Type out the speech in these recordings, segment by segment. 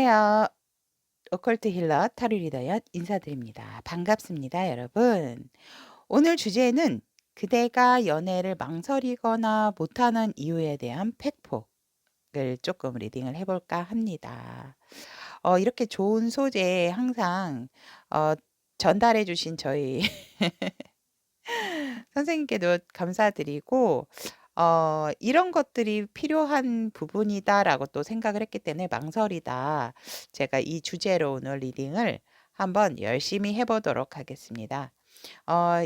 안녕하세요. 오컬트 힐러 타로 리더연 인사드립니다. 반갑습니다, 여러분. 오늘 주제는 그대가 연애를 망설이거나 못하는 이유에 대한 팩폭을 조금 리딩을 해볼까 합니다. 이렇게 좋은 소재 항상 어, 전달해 주신 저희 선생님께도 감사드리고 이런 것들이 필요한 부분이다라고 또 생각을 했기 때문에 망설이다. 제가 이 주제로 오늘 리딩을 한번 열심히 해 보도록 하겠습니다.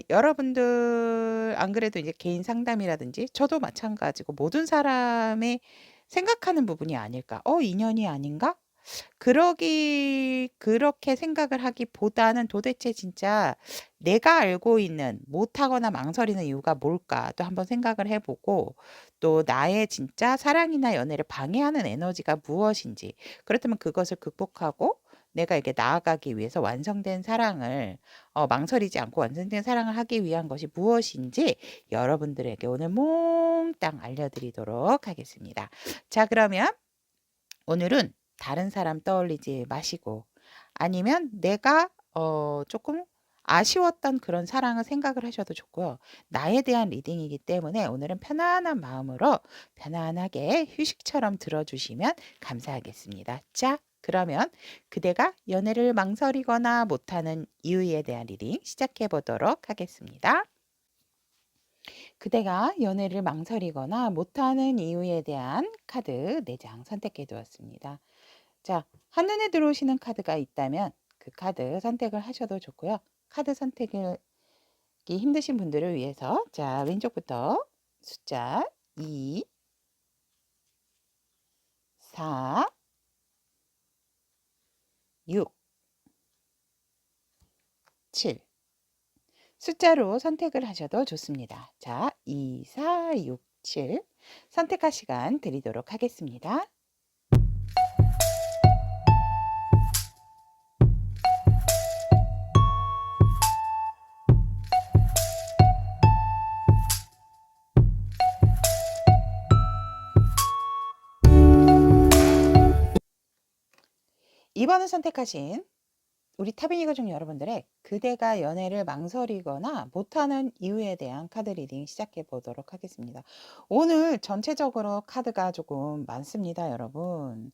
여러분들 안 그래도 이제 개인 상담이라든지 저도 마찬가지고 모든 사람의 생각하는 부분이 아닐까? '인연이 아닌가?' 그렇게 생각을 하기보다는 도대체 진짜 내가 알고 있는 못하거나 망설이는 이유가 뭘까 또 한번 생각을 해 보고 또 나의 진짜 사랑이나 연애를 방해하는 에너지가 무엇인지 그렇다면 그것을 극복하고 내가 이렇게 나아가기 위해서 완성된 사랑을 망설이지 않고 완성된 사랑을 하기 위한 것이 무엇인지 여러분들에게 오늘 몽땅 알려드리도록 하겠습니다. 자, 그러면 오늘은 다른 사람 떠올리지 마시고 아니면 내가 조금 아쉬웠던 그런 사랑을 생각을 하셔도 좋고요. 나에 대한 리딩이기 때문에 오늘은 편안한 마음으로 편안하게 휴식처럼 들어주시면 감사하겠습니다. 자, 그러면 그대가 연애를 망설이거나 못하는 이유에 대한 리딩 시작해 보도록 하겠습니다. 그대가 연애를 망설이거나 못하는 이유에 대한 카드 4장 선택해 두었습니다. 자, 한눈에 들어오시는 카드가 있다면 그 카드 선택을 하셔도 좋고요. 카드 선택이 힘드신 분들을 위해서 자, 왼쪽부터 숫자 2, 4, 6, 7 숫자로 선택을 하셔도 좋습니다. 자, 2, 4, 6, 7 선택할 시간 드리도록 하겠습니다. 이번을 선택하신 우리 타비니 가족 여러분들의 그대가 연애를 망설이거나 못하는 이유에 대한 카드 리딩 시작해 보도록 하겠습니다. 오늘 전체적으로 카드가 조금 많습니다, 여러분.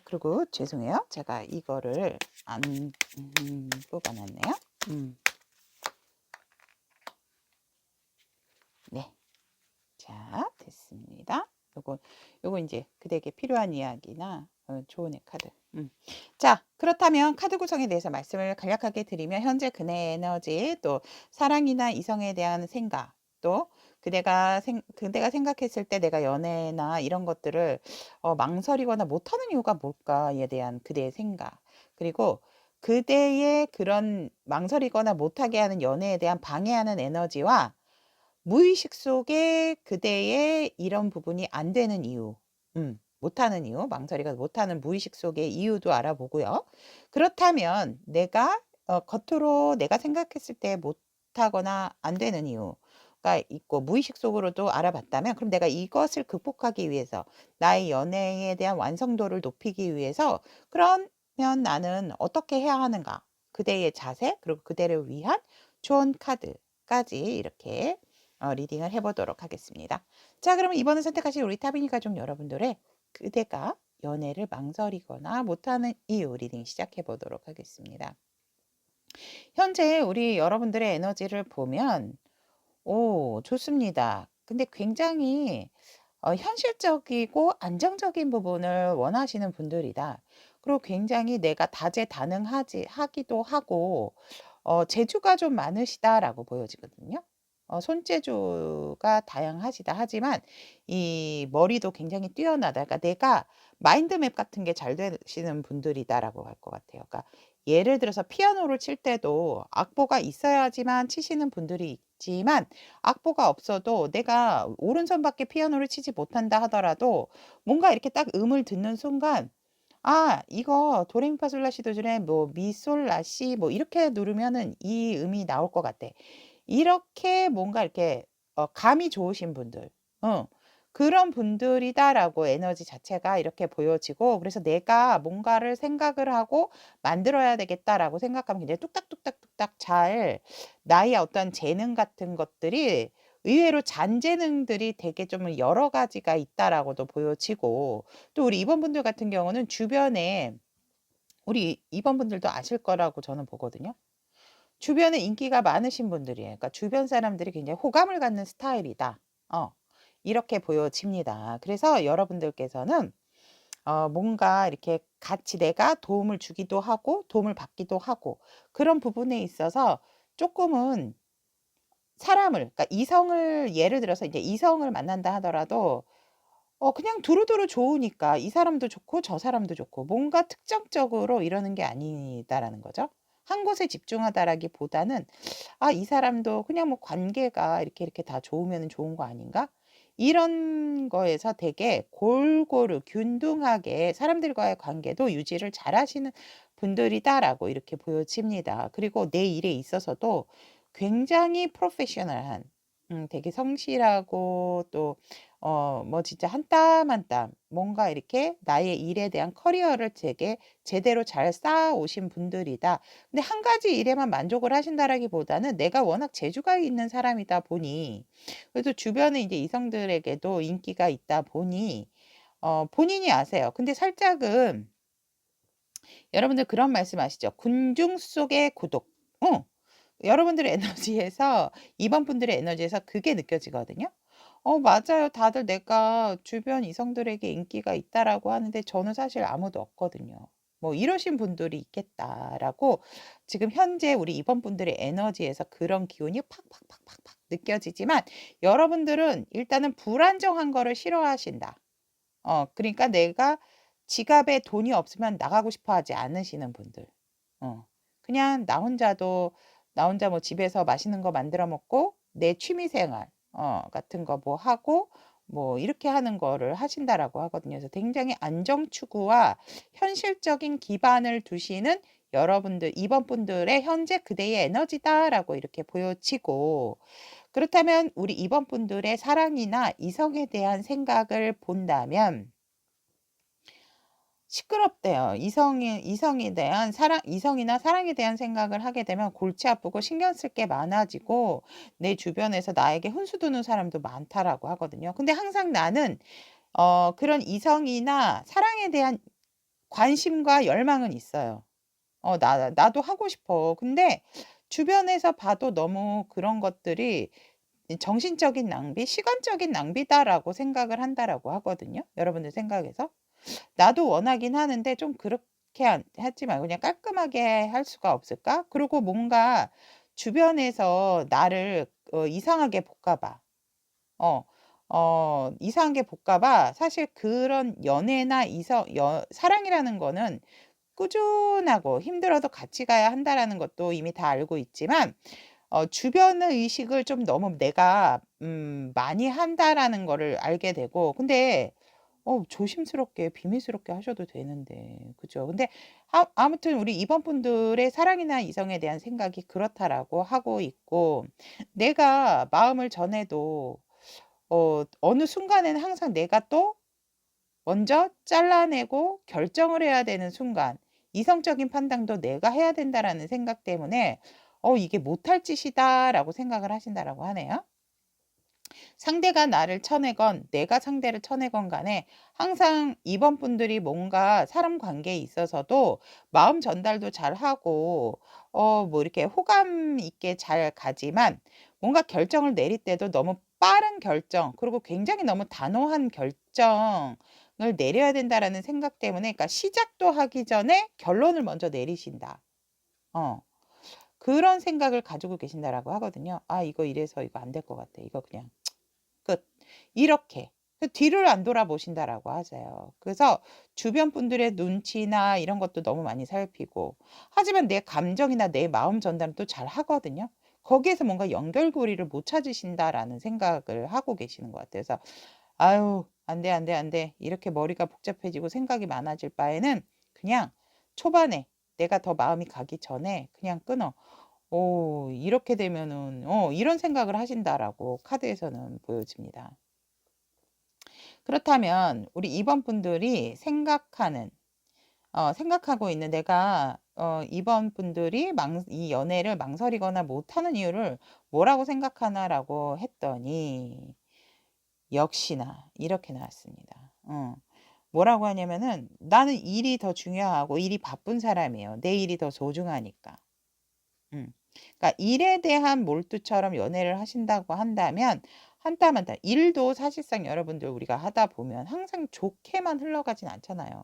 그리고 죄송해요. 제가 이거를 안 뽑아놨네요. 네. 자, 됐습니다. 요거 이제 그대에게 필요한 이야기나 조언의 카드. 자, 그렇다면 카드 구성에 대해서 말씀을 간략하게 드리면 현재 그대의 에너지, 또 사랑이나 이성에 대한 생각, 또 그대가 생각했을 때 내가 연애나 이런 것들을 망설이거나 못하는 이유가 뭘까에 대한 그대의 생각, 그리고 그대의 그런 망설이거나 못하게 하는 연애에 대한 방해하는 에너지와 무의식 속에 그대의 이런 부분이 안 되는 이유, 못하는 이유, 망설이가 못하는 무의식 속의 이유도 알아보고요. 그렇다면 내가 겉으로 내가 생각했을 때 못하거나 안 되는 이유가 있고 무의식 속으로도 알아봤다면 그럼 내가 이것을 극복하기 위해서 나의 연애에 대한 완성도를 높이기 위해서 그러면 나는 어떻게 해야 하는가? 그대의 자세 그리고 그대를 위한 좋은 카드까지 이렇게 리딩을 해보도록 하겠습니다. 자, 그러면 이번에 선택하신 우리 타비니 가족 여러분들의 그대가 연애를 망설이거나 못하는 이유 리딩 시작해 보도록 하겠습니다. 현재 우리 여러분들의 에너지를 보면 좋습니다. 근데 굉장히 현실적이고 안정적인 부분을 원하시는 분들이다. 그리고 굉장히 내가 하기도 하고 재주가 좀 많으시다라고 보여지거든요. 손재주가 다양하시다 하지만 이 머리도 굉장히 뛰어나다. 그러니까 내가 마인드맵 같은 게 잘 되시는 분들이다라고 할 것 같아요. 그러니까 예를 들어서 피아노를 칠 때도 악보가 있어야지만 치시는 분들이 있지만 악보가 없어도 내가 오른손밖에 피아노를 치지 못한다 하더라도 뭔가 이렇게 딱 음을 듣는 순간 '아 이거 도레미파솔라시도 중에 뭐 미솔라시 뭐 이렇게 누르면은 이 음이 나올 것 같아.' 이렇게 뭔가 이렇게 감이 좋으신 분들. 어. 그런 분들이다라고 에너지 자체가 이렇게 보여지고, 그래서 '내가 뭔가를 생각을 하고 만들어야 되겠다.'라고 생각하면 굉장히 뚝딱뚝딱뚝딱 잘 나의 어떤 재능 같은 것들이, 의외로 잔재능들이 되게 좀 여러 가지가 있다라고도 보여지고, 또 우리 2 번분들 같은 경우는 주변에, 우리 2 번분들도 아실 거라고 저는 보거든요. 주변에 인기가 많으신 분들이에요. 그러니까 주변 사람들이 굉장히 호감을 갖는 스타일이다. 어. 이렇게 보여집니다. 그래서 여러분들께서는 뭔가 이렇게 같이 내가 도움을 주기도 하고 도움을 받기도 하고, 그런 부분에 있어서 쪼끔은 사람을, 그러니까 이성을, 예를 들어서 이제 이성을 만난다 하더라도 그냥 두루두루 좋으니까 이 사람도 좋고 저 사람도 좋고, 뭔가 특정적으로 이러는 게 아니다라는 거죠. 한 곳에 집중하다라기보다는 '아 이 사람도 그냥 뭐 관계가 이렇게 이렇게 다 좋으면은 좋은 거 아닌가?' 이런 거에서 되게 골고루 균등하게 사람들과의 관계도 유지를 잘하시는 분들이다라고 이렇게 보여집니다. 그리고 내 일에 있어서도 굉장히 프로페셔널한, 되게 성실하고, 또 뭐 진짜 한 땀 한 땀 뭔가 이렇게 나의 일에 대한 커리어를 되게 제대로 잘 쌓아 오신 분들이다. 근데 한 가지 일에만 만족을 하신다라기보다는 내가 워낙 재주가 있는 사람이다 보니, 그래도 주변에 이제 이성들에게도 인기가 있다 보니 본인이 아세요. 근데 살짝은, 여러분들 그런 말씀 아시죠? 군중 속의 고독. 어. 여러분들의 에너지에서, 이번 분들의 에너지에서 그게 느껴지거든요. 맞아요. 다들 내가 주변 이성들에게 인기가 있다라고 하는데 저는 사실 아무도 없거든요. 뭐 이러신 분들이 있겠다라고, 지금 현재 우리 이번 분들의 에너지에서 그런 기운이 팍팍팍팍팍 느껴지지만, 여러분들은 일단은 불안정한 거를 싫어하신다. 그러니까 내가 지갑에 돈이 없으면 나가고 싶어 하지 않으시는 분들. 그냥 나 혼자 뭐 집에서 맛있는 거 만들어 먹고 내 취미 생활 같은 거 뭐 하고 뭐 이렇게 하는 거를 하신다라고 하거든요. 그래서 굉장히 안정 추구와 현실적인 기반을 두시는 여러분들, 이번 분들의 현재 그대의 에너지다라고 이렇게 보여지고, 그렇다면 우리 이번 분들의 사랑이나 이성에 대한 생각을 본다면 시끄럽대요. 이성에 대한 사랑, 이성이나 사랑에 대한 생각을 하게 되면 골치 아프고 신경 쓸 게 많아지고 내 주변에서 나에게 훈수 두는 사람도 많다라고 하거든요. 근데 항상 나는 그런 이성이나 사랑에 대한 관심과 열망은 있어요. 나도 하고 싶어. 근데 주변에서 봐도 너무 그런 것들이 이 '정신적인 낭비, 시간적인 낭비다.'라고 생각을 한다라고 하거든요, 여러분들 생각에서. 나도 원하긴 하는데 좀 그렇게 하지 말고 그냥 깔끔하게 할 수가 없을까? 그리고 뭔가 주변에서 나를 이상하게 볼까 봐. 어 이상하게 볼까 봐 사실 그런 연애나 사랑이라는 거는 꾸준하고 힘들어도 같이 가야 한다라는 것도 이미 다 알고 있지만, 주변의 의식을 좀 너무 내가 많이 한다라는 거를 알게 되고, 근데 조심스럽게 비밀스럽게 하셔도 되는데. 그죠? 근데 아무튼 우리 이번 분들의 사랑이나 이성에 대한 생각이 그렇다라고 하고 있고, 내가 마음을 전해도 어느 순간에는 항상 내가 또 먼저 잘라내고 결정을 해야 되는 순간, 이성적인 판단도 내가 해야 된다라는 생각 때문에 '이게 못할 짓이다.'라고 생각을 하신다라고 하네요. 상대가 나를 쳐내건 내가 상대를 쳐내건 간에 항상 이번 분들이 뭔가 사람 관계에 있어서도 마음 전달도 잘하고 뭐 이렇게 호감 있게 잘 가지만, 뭔가 결정을 내릴 때도 너무 빠른 결정, 그리고 굉장히 너무 단호한 결정을 내려야 된다라는 생각 때문에, 그러니까 시작도 하기 전에 결론을 먼저 내리신다. 어. 그런 생각을 가지고 계신다라고 하거든요. '아 이거 이래서 이거 안 될 것 같아. 이거 그냥 끝.' 이렇게. 그 뒤를 안 돌아보신다라고 하세요. 그래서 주변 분들의 눈치나 이런 것도 너무 많이 살피고, 하지만 내 감정이나 내 마음 전달은 또 잘하거든요. 거기에서 뭔가 연결고리를 못 찾으신다라는 생각을 하고 계시는 것 같아요. 그래서 '아유 안 돼, 안 돼, 안 돼.' 이렇게 머리가 복잡해지고 생각이 많아질 바에는 그냥 초반에 내가 더 마음이 가기 전에 그냥 끊어. 이렇게 되면은 이런 생각을 하신다라고 카드에서는 보여집니다. 그렇다면 우리 2번 분들이 생각하고 있는 내가 2번 분들이 이 연애를 망설이거나 못하는 이유를 뭐라고 생각하나라고 했더니 역시나 이렇게 나왔습니다. 뭐라고 하냐면은 나는 일이 더 중요하고 일이 바쁜 사람이에요. 내 일이 더 소중하니까. 그러니까 일에 대한 몰두처럼 연애를 하신다고 한다면 한땀한땀 일도 사실상 여러분들 우리가 하다 보면 항상 좋게만 흘러가진 않잖아요.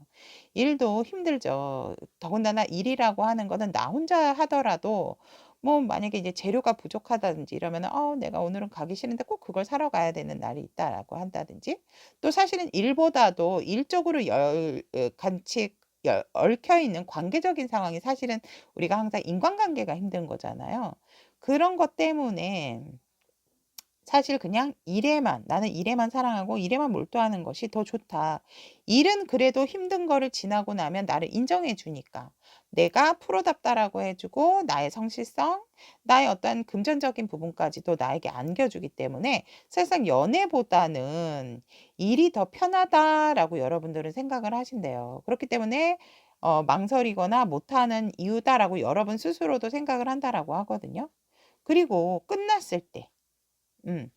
일도 힘들죠. 더군다나 일이라고 하는 거는 나 혼자 하더라도 뭐 만약에 이제 재료가 부족하다든지 이러면은 내가 오늘은 가기 싫은데 꼭 그걸 사러 가야 되는 날이 있다라고 한다든지 또 사실은 일보다도 일적으로 같이 얽혀 있는 관계적인 상황이 사실은 우리가 항상 인간관계가 힘든 거잖아요. 그런 것 때문에 사실 그냥 나는 일에만 사랑하고 일에만 몰두하는 것이 더 좋다. 일은 그래도 힘든 거를 지나고 나면 나를 인정해 주니까. 내가 프로답다라고 해주고 나의 성실성, 나의 어떤 금전적인 부분까지도 나에게 안겨주기 때문에 사실상 연애보다는 일이 더 편하다라고 여러분들은 생각을 하신대요. 그렇기 때문에 망설이거나 못하는 이유다라고 여러분 스스로도 생각을 한다라고 하거든요. 그리고 끝났을 때 음.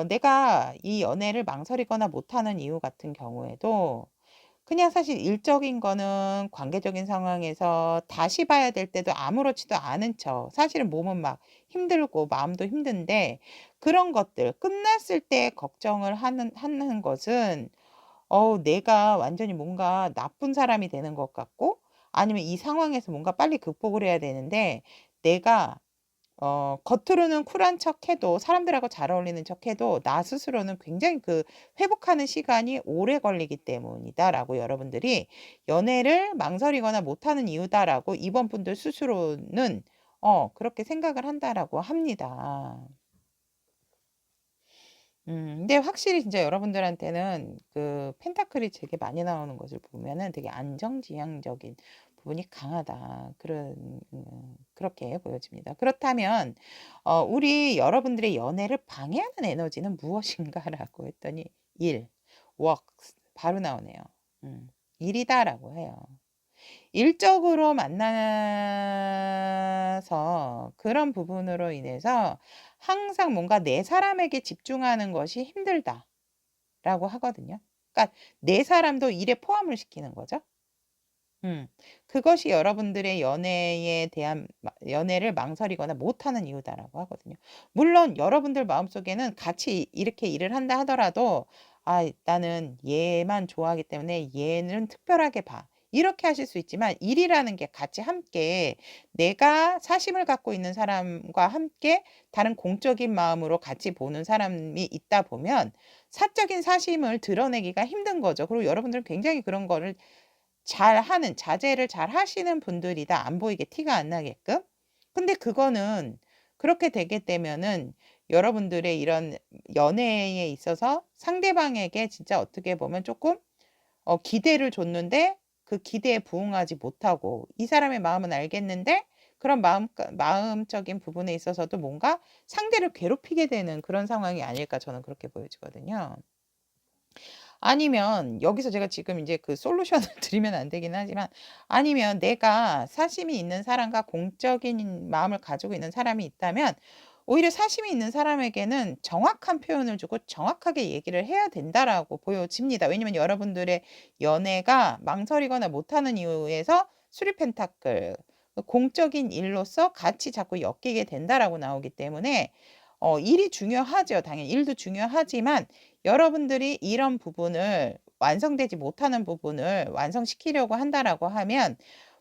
내가 이 연애를 망설이거나 못하는 이유 같은 경우에도 그냥 사실 일적인 거는 관계적인 상황에서 다시 봐야 될 때도 아무렇지도 않은 척 사실은 몸은 막 힘들고 마음도 힘든데 그런 것들 끝났을 때 걱정을 하는 것은 내가 완전히 뭔가 나쁜 사람이 되는 것 같고 아니면 이 상황에서 뭔가 빨리 극복을 해야 되는데 내가 겉으로는 쿨한 척해도 사람들하고 잘 어울리는 척해도 나 스스로는 굉장히 그 회복하는 시간이 오래 걸리기 때문이다라고 여러분들이 연애를 망설이거나 못하는 이유다라고 이번 분들 스스로는 그렇게 생각을 한다라고 합니다. 근데 확실히 진짜 여러분들한테는 그 펜타클이 되게 많이 나오는 것을 보면은 되게 안정지향적인 부분이 강하다. 그렇게 보여집니다. 그렇다면 우리 여러분들의 연애를 방해하는 에너지는 무엇인가라고 했더니 일, work 바로 나오네요. 일이다라고 해요. 일적으로 만나서 그런 부분으로 인해서 항상 뭔가 내 사람에게 집중하는 것이 힘들다라고 하거든요. 그러니까 내 사람도 일에 포함을 시키는 거죠. 그것이 여러분들의 연애를 망설이거나 못하는 이유다라고 하거든요. 물론 여러분들 마음속에는 같이 이렇게 일을 한다 하더라도 나는 얘만 좋아하기 때문에 얘는 특별하게 봐. 이렇게 하실 수 있지만 일이라는 게 같이 함께 내가 사심을 갖고 있는 사람과 함께 다른 공적인 마음으로 같이 보는 사람이 있다 보면 사적인 사심을 드러내기가 힘든 거죠. 그리고 여러분들은 굉장히 그런 거를 자제를 잘 하시는 분들이다. 안 보이게 티가 안 나게끔. 근데 그거는 그렇게 되게 되면은 여러분들의 이런 연애에 있어서 상대방에게 진짜 어떻게 보면 조금 기대를 줬는데 그 기대에 부응하지 못하고 이 사람의 마음은 알겠는데 그런 마음적인 부분에 있어서도 뭔가 상대를 괴롭히게 되는 그런 상황이 아닐까 저는 그렇게 보여지거든요. 아니면 여기서 제가 지금 이제 그 솔루션을 드리면 안 되긴 하지만 아니면 내가 사심이 있는 사람과 공적인 마음을 가지고 있는 사람이 있다면 오히려 사심이 있는 사람에게는 정확한 표현을 주고 정확하게 얘기를 해야 된다라고 보여집니다. 왜냐면 여러분들의 연애가 망설이거나 못하는 이유에서 수리 펜타클 공적인 일로서 같이 자꾸 엮이게 된다라고 나오기 때문에 일이 중요하죠. 당연히 일도 중요하지만 여러분들이 이런 부분을 완성되지 못하는 부분을 완성시키려고 한다라고 하면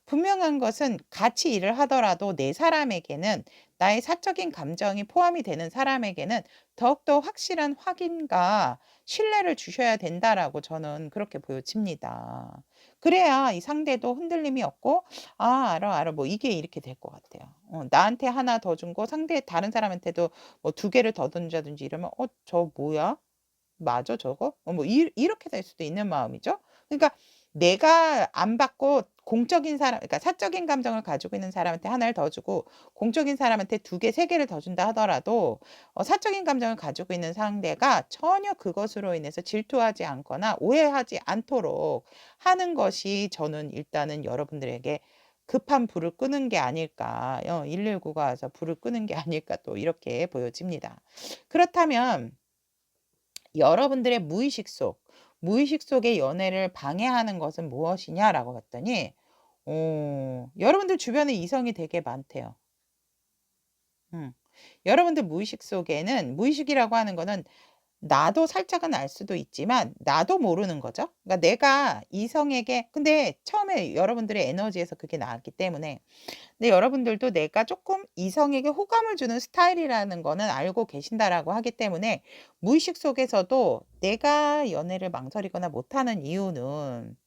분명한 것은 같이 일을 하더라도 내 사람에게는 나의 사적인 감정이 포함이 되는 사람에게는 더욱더 확실한 확인과 신뢰를 주셔야 된다라고 저는 그렇게 보여집니다. 그래야 이 상대도 흔들림이 없고 알아. 뭐 이게 이렇게 될 것 같아요. 나한테 하나 더 준 거 다른 사람한테도 뭐 두 개를 더 던자든지 이러면 저 뭐야? 맞아 저거? 뭐 이렇게 될 수도 있는 마음이죠. 그러니까 내가 안 받고 공적인 사람, 그러니까 사적인 감정을 가지고 있는 사람한테 하나를 더 주고 공적인 사람한테 2개, 3개를 더 준다 하더라도 사적인 감정을 가지고 있는 상대가 전혀 그것으로 인해서 질투하지 않거나 오해하지 않도록 하는 것이 저는 일단은 여러분들에게 급한 불을 끄는 게 아닐까, 119가 와서 불을 끄는 게 아닐까 또 이렇게 보여집니다. 그렇다면 여러분들의 무의식 속의 연애를 방해하는 것은 무엇이냐라고 봤더니 여러분들 주변에 이성이 되게 많대요. 여러분들 무의식 속에는, 무의식이라고 하는 거는 나도 살짝은 알 수도 있지만 나도 모르는 거죠. 그러니까 내가 이성에게, 근데 처음에 여러분들의 에너지에서 그게 나왔기 때문에, 근데 여러분들도 내가 조금 이성에게 호감을 주는 스타일이라는 거는 알고 계신다라고 하기 때문에 무의식 속에서도 내가 연애를 망설이거나 못하는 이유는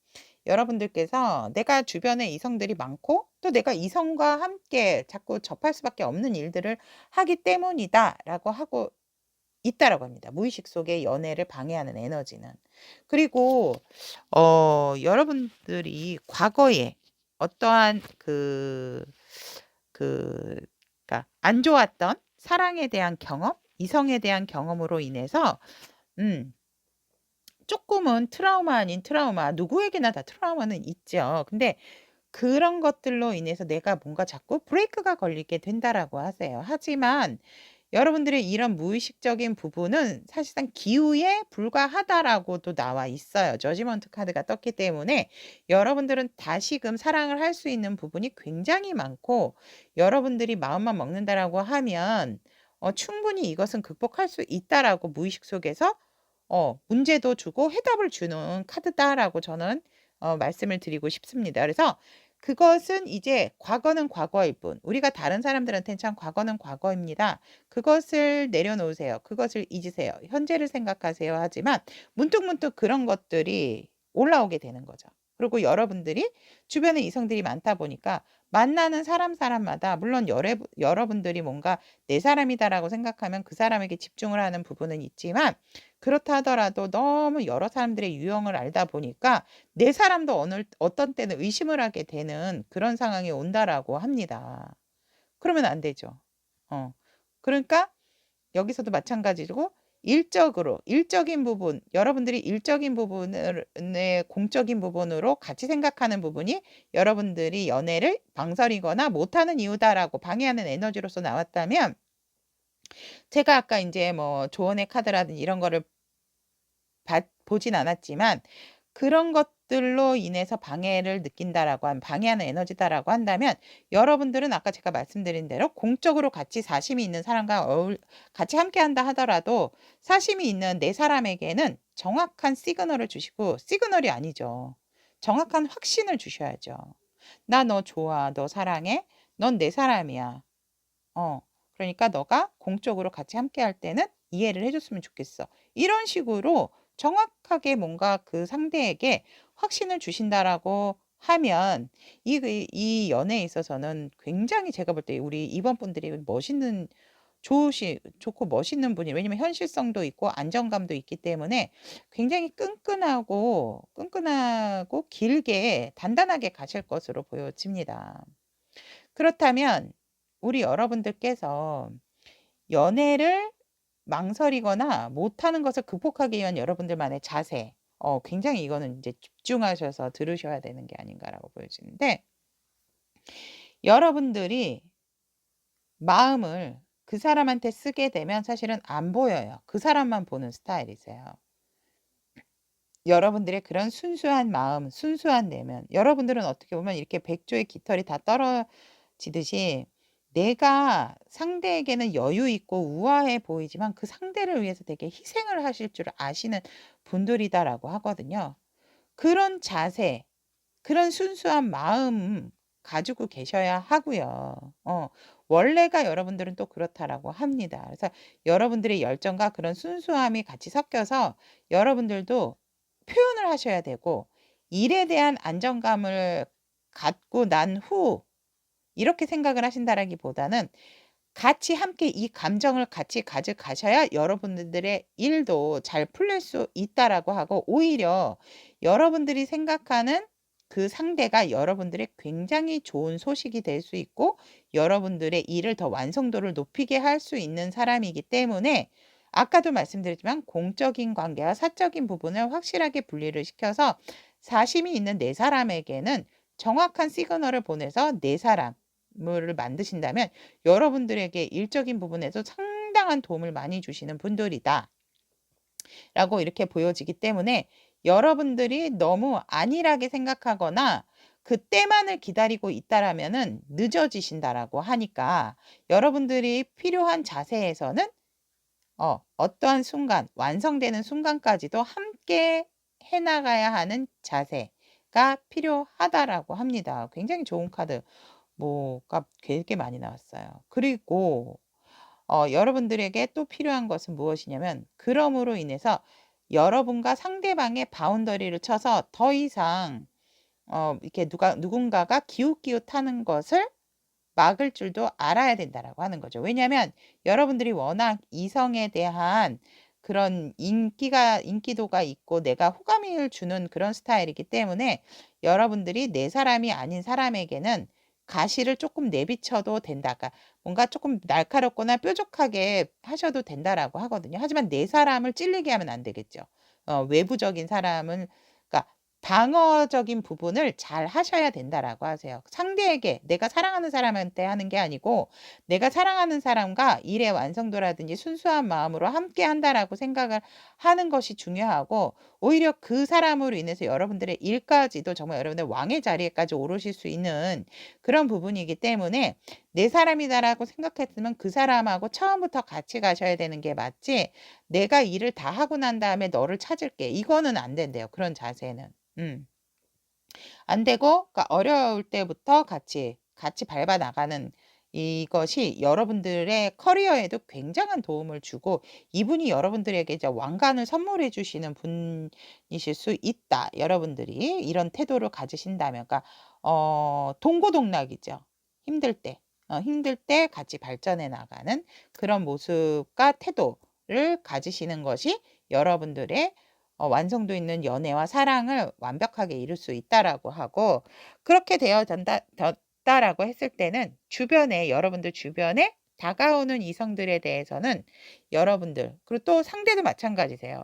여러분들께서 내가 주변에 이성들이 많고 또 내가 이성과 함께 자꾸 접할 수밖에 없는 일들을 하기 때문이다라고 하고 있다라고 합니다. 무의식 속의 연애를 방해하는 에너지는. 그리고 여러분들이 과거에 어떠한 그러니까 안 좋았던 사랑에 대한 경험, 이성에 대한 경험으로 인해서 조금은 트라우마 아닌 트라우마, 누구에게나 다 트라우마는 있죠. 근데 그런 것들로 인해서 내가 뭔가 자꾸 브레이크가 걸리게 된다라고 하세요. 하지만 여러분들의 이런 무의식적인 부분은 사실상 기우에 불과하다라고도 나와 있어요. 저지먼트 카드가 떴기 때문에 여러분들은 다시금 사랑을 할 수 있는 부분이 굉장히 많고, 여러분들이 마음만 먹는다라고 하면 충분히 이것은 극복할 수 있다라고 무의식 속에서 문제도 주고 해답을 주는 카드다라고 저는 말씀을 드리고 싶습니다. 그래서 그것은 이제 과거는 과거일 뿐. 우리가 다른 사람들한테는 참 과거는 과거입니다. 그것을 내려놓으세요. 그것을 잊으세요. 현재를 생각하세요. 하지만 문득문득 그런 것들이 올라오게 되는 거죠. 그리고 여러분들이 주변에 이성들이 많다 보니까 만나는 사람마다, 물론 여러분들이 뭔가 내 사람이다라고 생각하면 그 사람에게 집중을 하는 부분은 있지만, 그렇다 하더라도 너무 여러 사람들의 유형을 알다 보니까 내 사람도 어떤 때는 의심을 하게 되는 그런 상황이 온다라고 합니다. 그러면 안 되죠. 그러니까 여기서도 마찬가지고 일적인 부분, 여러분들이 일적인 부분을 공적인 부분으로 같이 생각하는 부분이 여러분들이 연애를 망설이거나 못하는 이유다라고 방해하는 에너지로서 나왔다면, 제가 아까 이제 뭐 조언의 카드라든지 이런 거를 보진 않았지만 그런 것들로 인해서 방해를 느낀다라고 방해하는 에너지다라고 한다면, 여러분들은 아까 제가 말씀드린 대로 공적으로 같이 사심이 있는 사람과 같이 함께 한다 하더라도 사심이 있는 내 사람에게는 정확한 시그널을 주시고, 시그널이 아니죠. 정확한 확신을 주셔야죠. 나 너 좋아. 너 사랑해. 넌 내 사람이야. 그러니까 너가 공적으로 같이 함께 할 때는 이해를 해줬으면 좋겠어. 이런 식으로 정확하게 뭔가 그 상대에게 확신을 주신다라고 하면 이 연애에 있어서는 굉장히, 제가 볼 때 우리 2번 분들이 좋고 멋있는 분이, 왜냐면 현실성도 있고 안정감도 있기 때문에 굉장히 끈끈하고 길게 단단하게 가실 것으로 보여집니다. 그렇다면 우리 여러분들께서 연애를 망설이거나 못하는 것을 극복하기 위한 여러분들만의 자세, 굉장히 이거는 이제 집중하셔서 들으셔야 되는 게 아닌가라고 보여지는데, 여러분들이 마음을 그 사람한테 쓰게 되면 사실은 안 보여요. 그 사람만 보는 스타일이세요. 여러분들의 그런 순수한 마음, 순수한 내면, 여러분들은 어떻게 보면 이렇게 백조의 깃털이 다 떨어지듯이 내가 상대에게는 여유 있고 우아해 보이지만 그 상대를 위해서 되게 희생을 하실 줄 아시는 분들이다라고 하거든요. 그런 자세, 그런 순수한 마음 가지고 계셔야 하고요. 원래가 여러분들은 또 그렇다라고 합니다. 그래서 여러분들의 열정과 그런 순수함이 같이 섞여서 여러분들도 표현을 하셔야 되고, 일에 대한 안정감을 갖고 난 후 이렇게 생각을 하신다라기보다는 같이 함께 이 감정을 같이 가져가셔야 여러분들의 일도 잘 풀릴 수 있다라고 하고, 오히려 여러분들이 생각하는 그 상대가 여러분들의 굉장히 좋은 소식이 될 수 있고 여러분들의 일을 더 완성도를 높이게 할 수 있는 사람이기 때문에 아까도 말씀드렸지만 공적인 관계와 사적인 부분을 확실하게 분리를 시켜서 사심이 있는 네 사람에게는 정확한 시그널을 보내서 네 사람을 만드신다면 여러분들에게 일적인 부분에서 상당한 도움을 많이 주시는 분들이다. 라고 이렇게 보여지기 때문에 여러분들이 너무 안일하게 생각하거나 그때만을 기다리고 있다라면은 늦어지신다라고 하니까 여러분들이 필요한 자세에서는 어떠한 순간, 완성되는 순간까지도 함께 해나가야 하는 자세가 필요하다라고 합니다. 굉장히 좋은 카드, 뭐가 되게 많이 나왔어요. 그리고 여러분들에게 또 필요한 것은 무엇이냐면 그럼으로 인해서 여러분과 상대방의 바운더리를 쳐서 더 이상 이렇게 누군가가 기웃기웃하는 것을 막을 줄도 알아야 된다라고 하는 거죠. 왜냐하면 여러분들이 워낙 이성에 대한 그런 인기도가 있고 내가 호감을 주는 그런 스타일이기 때문에 여러분들이 내 사람이 아닌 사람에게는 가시를 조금 내비쳐도 된다. 그러니까 뭔가 조금 날카롭거나 뾰족하게 하셔도 된다라고 하거든요. 하지만 내 사람을 찔리게 하면 안 되겠죠. 외부적인 사람은 그러니까 방어적인 부분을 잘 하셔야 된다라고 하세요. 상대에게 내가 사랑하는 사람한테 하는 게 아니고 내가 사랑하는 사람과 일의 완성도라든지 순수한 마음으로 함께 한다라고 생각을 하는 것이 중요하고 오히려 그 사람으로 인해서 여러분들의 일까지도 정말 여러분들 왕의 자리에까지 오르실 수 있는 그런 부분이기 때문에 내 사람이다라고 생각했으면 그 사람하고 처음부터 같이 가셔야 되는 게 맞지 내가 일을 다 하고 난 다음에 너를 찾을게. 이거는 안 된대요. 그런 자세는. 안 되고 그러니까 어려울 때부터 같이 밟아 나가는 이것이 여러분들의 커리어에도 굉장한 도움을 주고 이분이 여러분들에게 이제 왕관을 선물해 주시는 분이실 수 있다. 여러분들이 이런 태도를 가지신다면 그러니까 동고동락이죠. 힘들 때 같이 발전해 나가는 그런 모습과 태도를 가지시는 것이 여러분들의 완성도 있는 연애와 사랑을 완벽하게 이룰 수 있다라고 하고 그렇게 되었다라고 했을 때는 여러분들 주변에 다가오는 이성들에 대해서는 여러분들 그리고 또 상대도 마찬가지세요.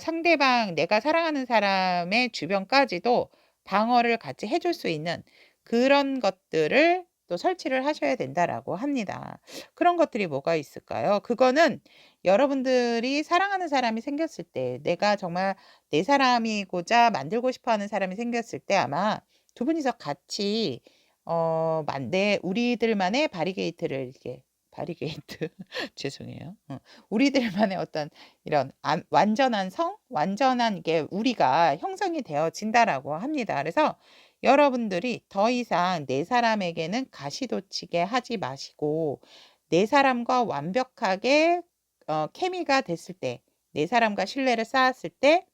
상대방 내가 사랑하는 사람의 주변까지도 방어를 같이 해줄 수 있는 그런 것들을 또 설치를 하셔야 된다라고 합니다. 그런 것들이 뭐가 있을까요? 그거는 여러분들이 사랑하는 사람이 생겼을 때 내가 정말 내 사람이고자 만들고 싶어 하는 사람이 생겼을 때 아마 두 분이서 같이 우리들만의 바리게이트를 이렇게 바리게이트 죄송해요. 우리들만의 어떤 이런 완전한 이게 우리가 형성이 되어진다라고 합니다. 그래서 여러분들이 더 이상 내 사람에게는 가시돋치게 하지 마시고 내 사람과 완벽하게 케미가 됐을 때, 네 사람과 신뢰를 쌓았을 때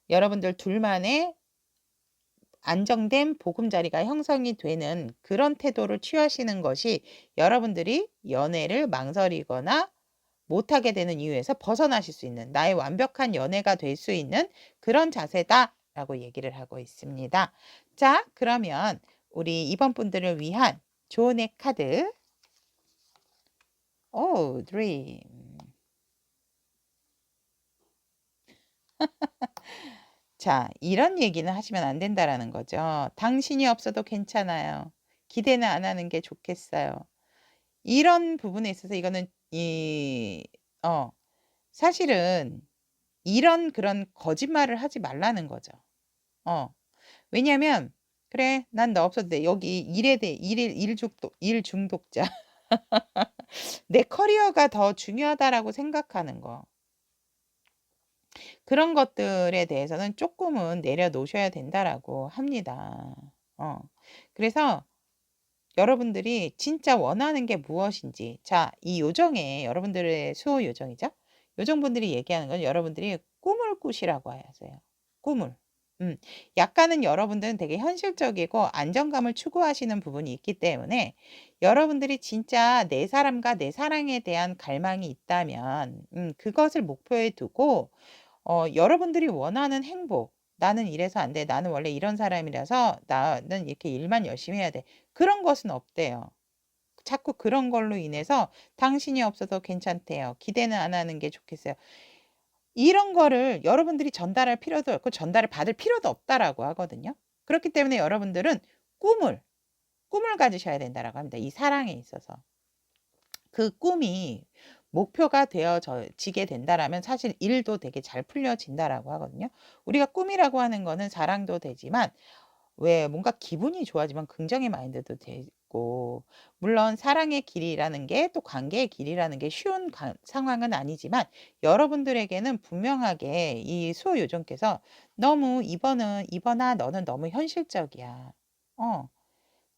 여러분들 둘만의 안정된 보금자리가 형성이 되는 그런 태도를 취하시는 것이 여러분들이 연애를 망설이거나 못하게 되는 이유에서 벗어나실 수 있는 나의 완벽한 연애가 될 수 있는 그런 자세다라고 얘기를 하고 있습니다. 자, 그러면 우리 이번 분들을 위한 조언의 카드 드림 자, 이런 얘기는 하시면 안 된다라는 거죠. 당신이 없어도 괜찮아요. 기대는 안 하는 게 좋겠어요. 이런 부분에 있어서 이거는 사실은 이런 그런 거짓말을 하지 말라는 거죠. 왜냐면 그래, 난 너 없어도 돼. 여기 일 중독자. 내 커리어가 더 중요하다라고 생각하는 거. 그런 것들에 대해서는 조금은 내려놓으셔야 된다라고 합니다. 그래서 여러분들이 진짜 원하는 게 무엇인지 이 요정에 여러분들의 수호 요정이죠. 요정분들이 얘기하는 건 여러분들이 꿈을 꾸시라고 하세요. 꿈을. 약간은 여러분들은 되게 현실적이고 안정감을 추구하시는 부분이 있기 때문에 여러분들이 진짜 내 사람과 내 사랑에 대한 갈망이 있다면 그것을 목표에 두고 여러분들이 원하는 행복 나는 이래서 안 돼. 나는 원래 이런 사람이라서 나는 이렇게 일만 열심히 해야 돼. 그런 것은 없대요. 자꾸 그런 걸로 인해서 당신이 없어도 괜찮대요. 기대는 안 하는 게 좋겠어요. 이런 거를 여러분들이 전달할 필요도 없고 전달을 받을 필요도 없다라고 하거든요. 그렇기 때문에 여러분들은 꿈을 가지셔야 된다라고 합니다. 이 사랑에 있어서. 그 꿈이 목표가 되어지게 된다라면 사실 일도 되게 잘 풀려진다라고 하거든요. 우리가 꿈이라고 하는 거는 사랑도 되지만 왜 뭔가 기분이 좋아지면 긍정의 마인드도 되고, 물론 사랑의 길이라는 게 또 관계의 길이라는 게 쉬운 상황은 아니지만 여러분들에게는 분명하게 이 수호요정께서 너무 이번아 너는 너무 현실적이야.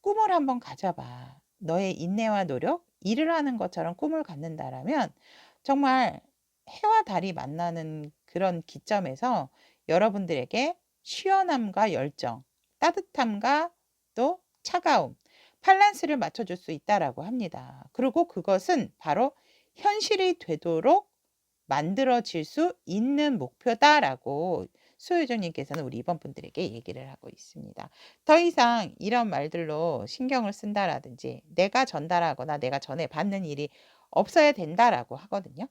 꿈을 한번 가져봐. 너의 인내와 노력, 일을 하는 것처럼 꿈을 갖는다라면 정말 해와 달이 만나는 그런 기점에서 여러분들에게 시원함과 열정, 따뜻함과 또 차가움, 밸런스를 맞춰줄 수 있다라고 합니다. 그리고 그것은 바로 현실이 되도록 만들어질 수 있는 목표다라고 수요정님께서는 우리 이번 분들에게 얘기를 하고 있습니다. 더 이상 이런 말들로 신경을 쓴다라든지 내가 전달하거나 내가 전해받는 일이 없어야 된다라고 하거든요.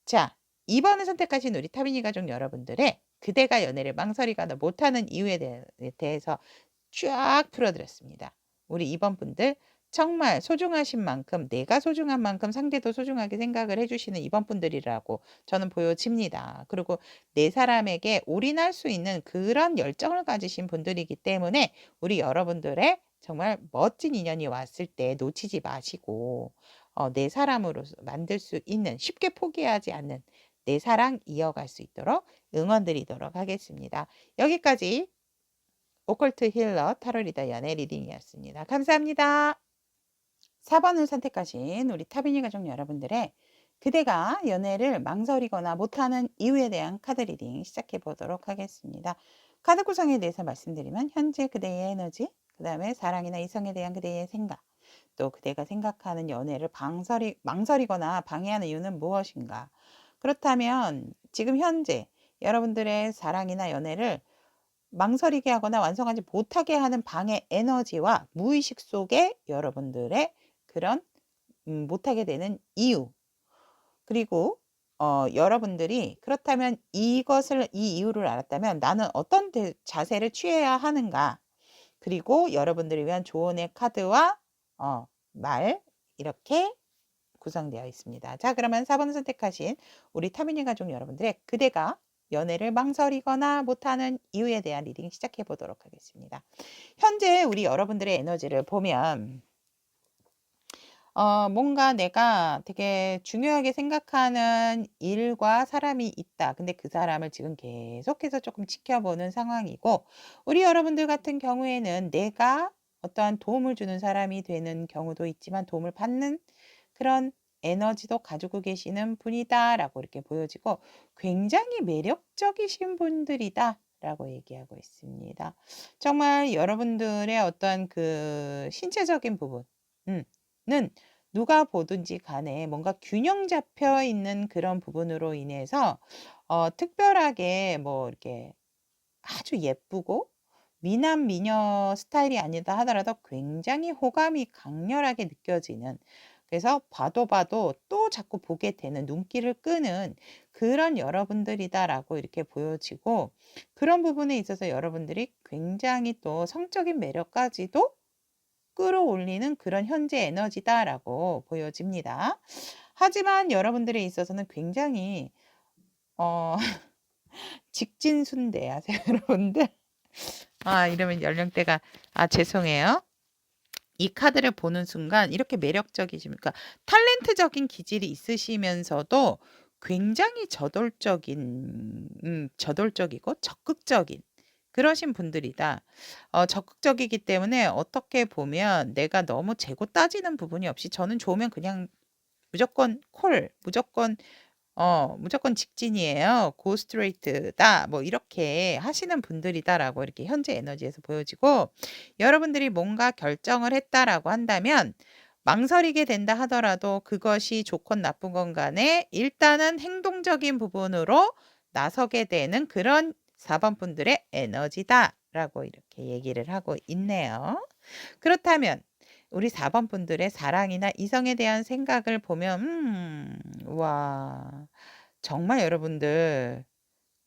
자, 2번을 선택하신 우리 타비니 가족 여러분들의 그대가 연애를 망설이거나 못하는 이유에 대해서 쫙 풀어드렸습니다. 우리 2번 분들 정말 소중하신 만큼 내가 소중한 만큼 상대도 소중하게 생각을 해주시는 2번 분들이라고 저는 보여집니다. 그리고 내 사람에게 올인할 수 있는 그런 열정을 가지신 분들이기 때문에 우리 여러분들의 정말 멋진 인연이 왔을 때 놓치지 마시고 내 사람으로 만들 수 있는, 쉽게 포기하지 않는 내 사랑 이어갈 수 있도록 응원드리도록 하겠습니다. 여기까지 오컬트 힐러 타로 리더 연애 리딩이었습니다. 감사합니다. 4번을 선택하신 우리 타비니 가족 여러분들의 그대가 연애를 망설이거나 못하는 이유에 대한 카드 리딩 시작해 보도록 하겠습니다. 카드 구성에 대해서 말씀드리면 현재 그대의 에너지, 그 다음에 사랑이나 이성에 대한 그대의 생각, 또 그대가 생각하는 연애를 망설이거나 방해하는 이유는 무엇인가? 그렇다면 지금 현재 여러분들의 사랑이나 연애를 망설이게 하거나 완성하지 못하게 하는 방해 에너지와 무의식 속에 여러분들의 그런 못하게 되는 이유, 그리고 여러분들이 그렇다면 이 이유를 알았다면 나는 어떤 자세를 취해야 하는가, 그리고 여러분들을 위한 조언의 카드와 말, 이렇게 구성되어 있습니다. 자, 그러면 4번 선택하신 우리 타미니 가족 여러분들의 그대가 연애를 망설이거나 못하는 이유에 대한 리딩 시작해 보도록 하겠습니다. 현재 우리 여러분들의 에너지를 보면 뭔가 내가 되게 중요하게 생각하는 일과 사람이 있다. 근데 그 사람을 지금 계속해서 조금 지켜보는 상황이고, 우리 여러분들 같은 경우에는 내가 어떠한 도움을 주는 사람이 되는 경우도 있지만 도움을 받는 그런 에너지도 가지고 계시는 분이다라고 이렇게 보여지고, 굉장히 매력적이신 분들이다 라고 얘기하고 있습니다. 정말 여러분들의 어떤 그 신체적인 부분은 누가 보든지 간에 뭔가 균형 잡혀 있는 그런 부분으로 인해서 특별하게 뭐 이렇게 아주 예쁘고 미남 미녀 스타일이 아니다 하더라도 굉장히 호감이 강렬하게 느껴지는, 그래서 봐도 또 자꾸 보게 되는, 눈길을 끄는 그런 여러분들이다라고 이렇게 보여지고, 그런 부분에 있어서 여러분들이 굉장히 또 성적인 매력까지도 끌어올리는 그런 현재 에너지다라고 보여집니다. 하지만 여러분들에 있어서는 굉장히 직진순대하세요, 여러분들. 이러면 연령대가 죄송해요. 이 카드를 보는 순간 이렇게 매력적이십니까? 탤런트적인 기질이 있으시면서도 굉장히 저돌적이고 적극적인 그러신 분들이다. 적극적이기 때문에 어떻게 보면 내가 너무 재고 따지는 부분이 없이 저는 좋으면 그냥 무조건 무조건 직진이에요. 고 스트레이트다. 뭐 이렇게 하시는 분들이다라고 이렇게 현재 에너지에서 보여지고, 여러분들이 뭔가 결정을 했다라고 한다면 망설이게 된다 하더라도 그것이 좋건 나쁜 건 간에 일단은 행동적인 부분으로 나서게 되는 그런 4번 분들의 에너지다라고 이렇게 얘기를 하고 있네요. 그렇다면 우리 4번 분들의 사랑이나 이성에 대한 생각을 보면 와 정말 여러분들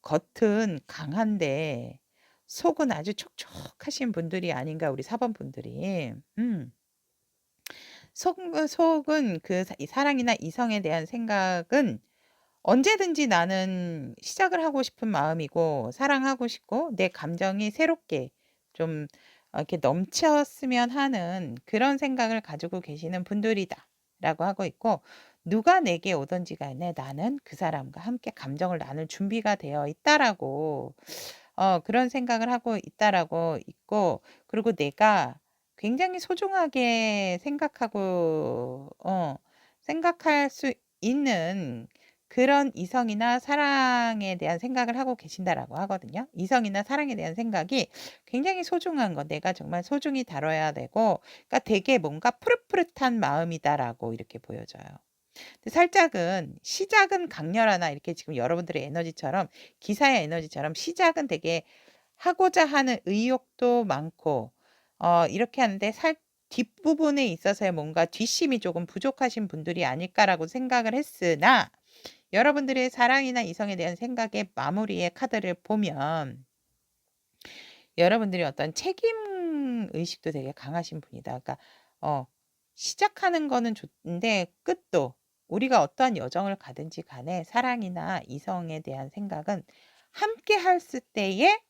겉은 강한데 속은 아주 촉촉하신 분들이 아닌가 우리 4번 분들이. 속은 그 이 사랑이나 이성에 대한 생각은 언제든지 나는 시작을 하고 싶은 마음이고 사랑하고 싶고 내 감정이 새롭게 좀 이렇게 넘쳤으면 하는 그런 생각을 가지고 계시는 분들이다라고 하고 있고 누가 내게 오든지 간에 나는 그 사람과 함께 감정을 나눌 준비가 되어 있다라고 그런 생각을 하고 있다라고 있고 그리고 내가 굉장히 소중하게 생각하고 생각할 수 있는 그런 이성이나 사랑에 대한 생각을 하고 계신다라고 하거든요. 이성이나 사랑에 대한 생각이 굉장히 소중한 거, 내가 정말 소중히 다뤄야 되고, 그러니까 되게 뭔가 푸릇푸릇한 마음이다라고 이렇게 보여져요. 근데 살짝은 시작은 강렬하나 이렇게 지금 여러분들의 에너지처럼 기사의 에너지처럼 시작은 되게 하고자 하는 의욕도 많고 이렇게 하는데 뒷부분에 있어서의 뭔가 뒷심이 조금 부족하신 분들이 아닐까라고 생각을 했으나 여러분들의 사랑이나 이성에 대한 생각의 마무리의 카드를 보면 여러분들이 어떤 책임 의식도 되게 강하신 분이다. 그러니까 시작하는 거는 좋은데 끝도 우리가 어떠한 여정을 가든지 간에 사랑이나 이성에 대한 생각은 함께 했을 때에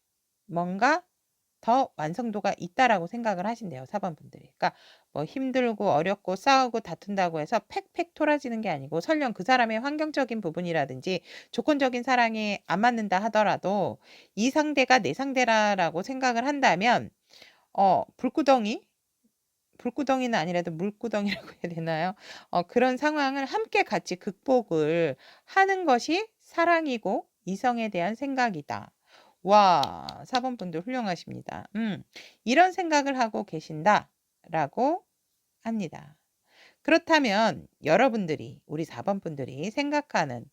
뭔가 더 완성도가 있다라고 생각을 하신대요. 4번 분들이. 그러니까 뭐 힘들고 어렵고 싸우고 다툰다고 해서 팩팩 토라지는 게 아니고 설령 그 사람의 환경적인 부분이라든지 조건적인 사랑이 안 맞는다 하더라도 이 상대가 내 상대라고 생각을 한다면 불구덩이는 아니라도 물구덩이라고 해야 되나요? 그런 상황을 함께 같이 극복을 하는 것이 사랑이고 이성에 대한 생각이다. 와, 4번 분들 훌륭하십니다. 이런 생각을 하고 계신다라고 합니다. 그렇다면 여러분들이, 우리 4번 분들이 생각하는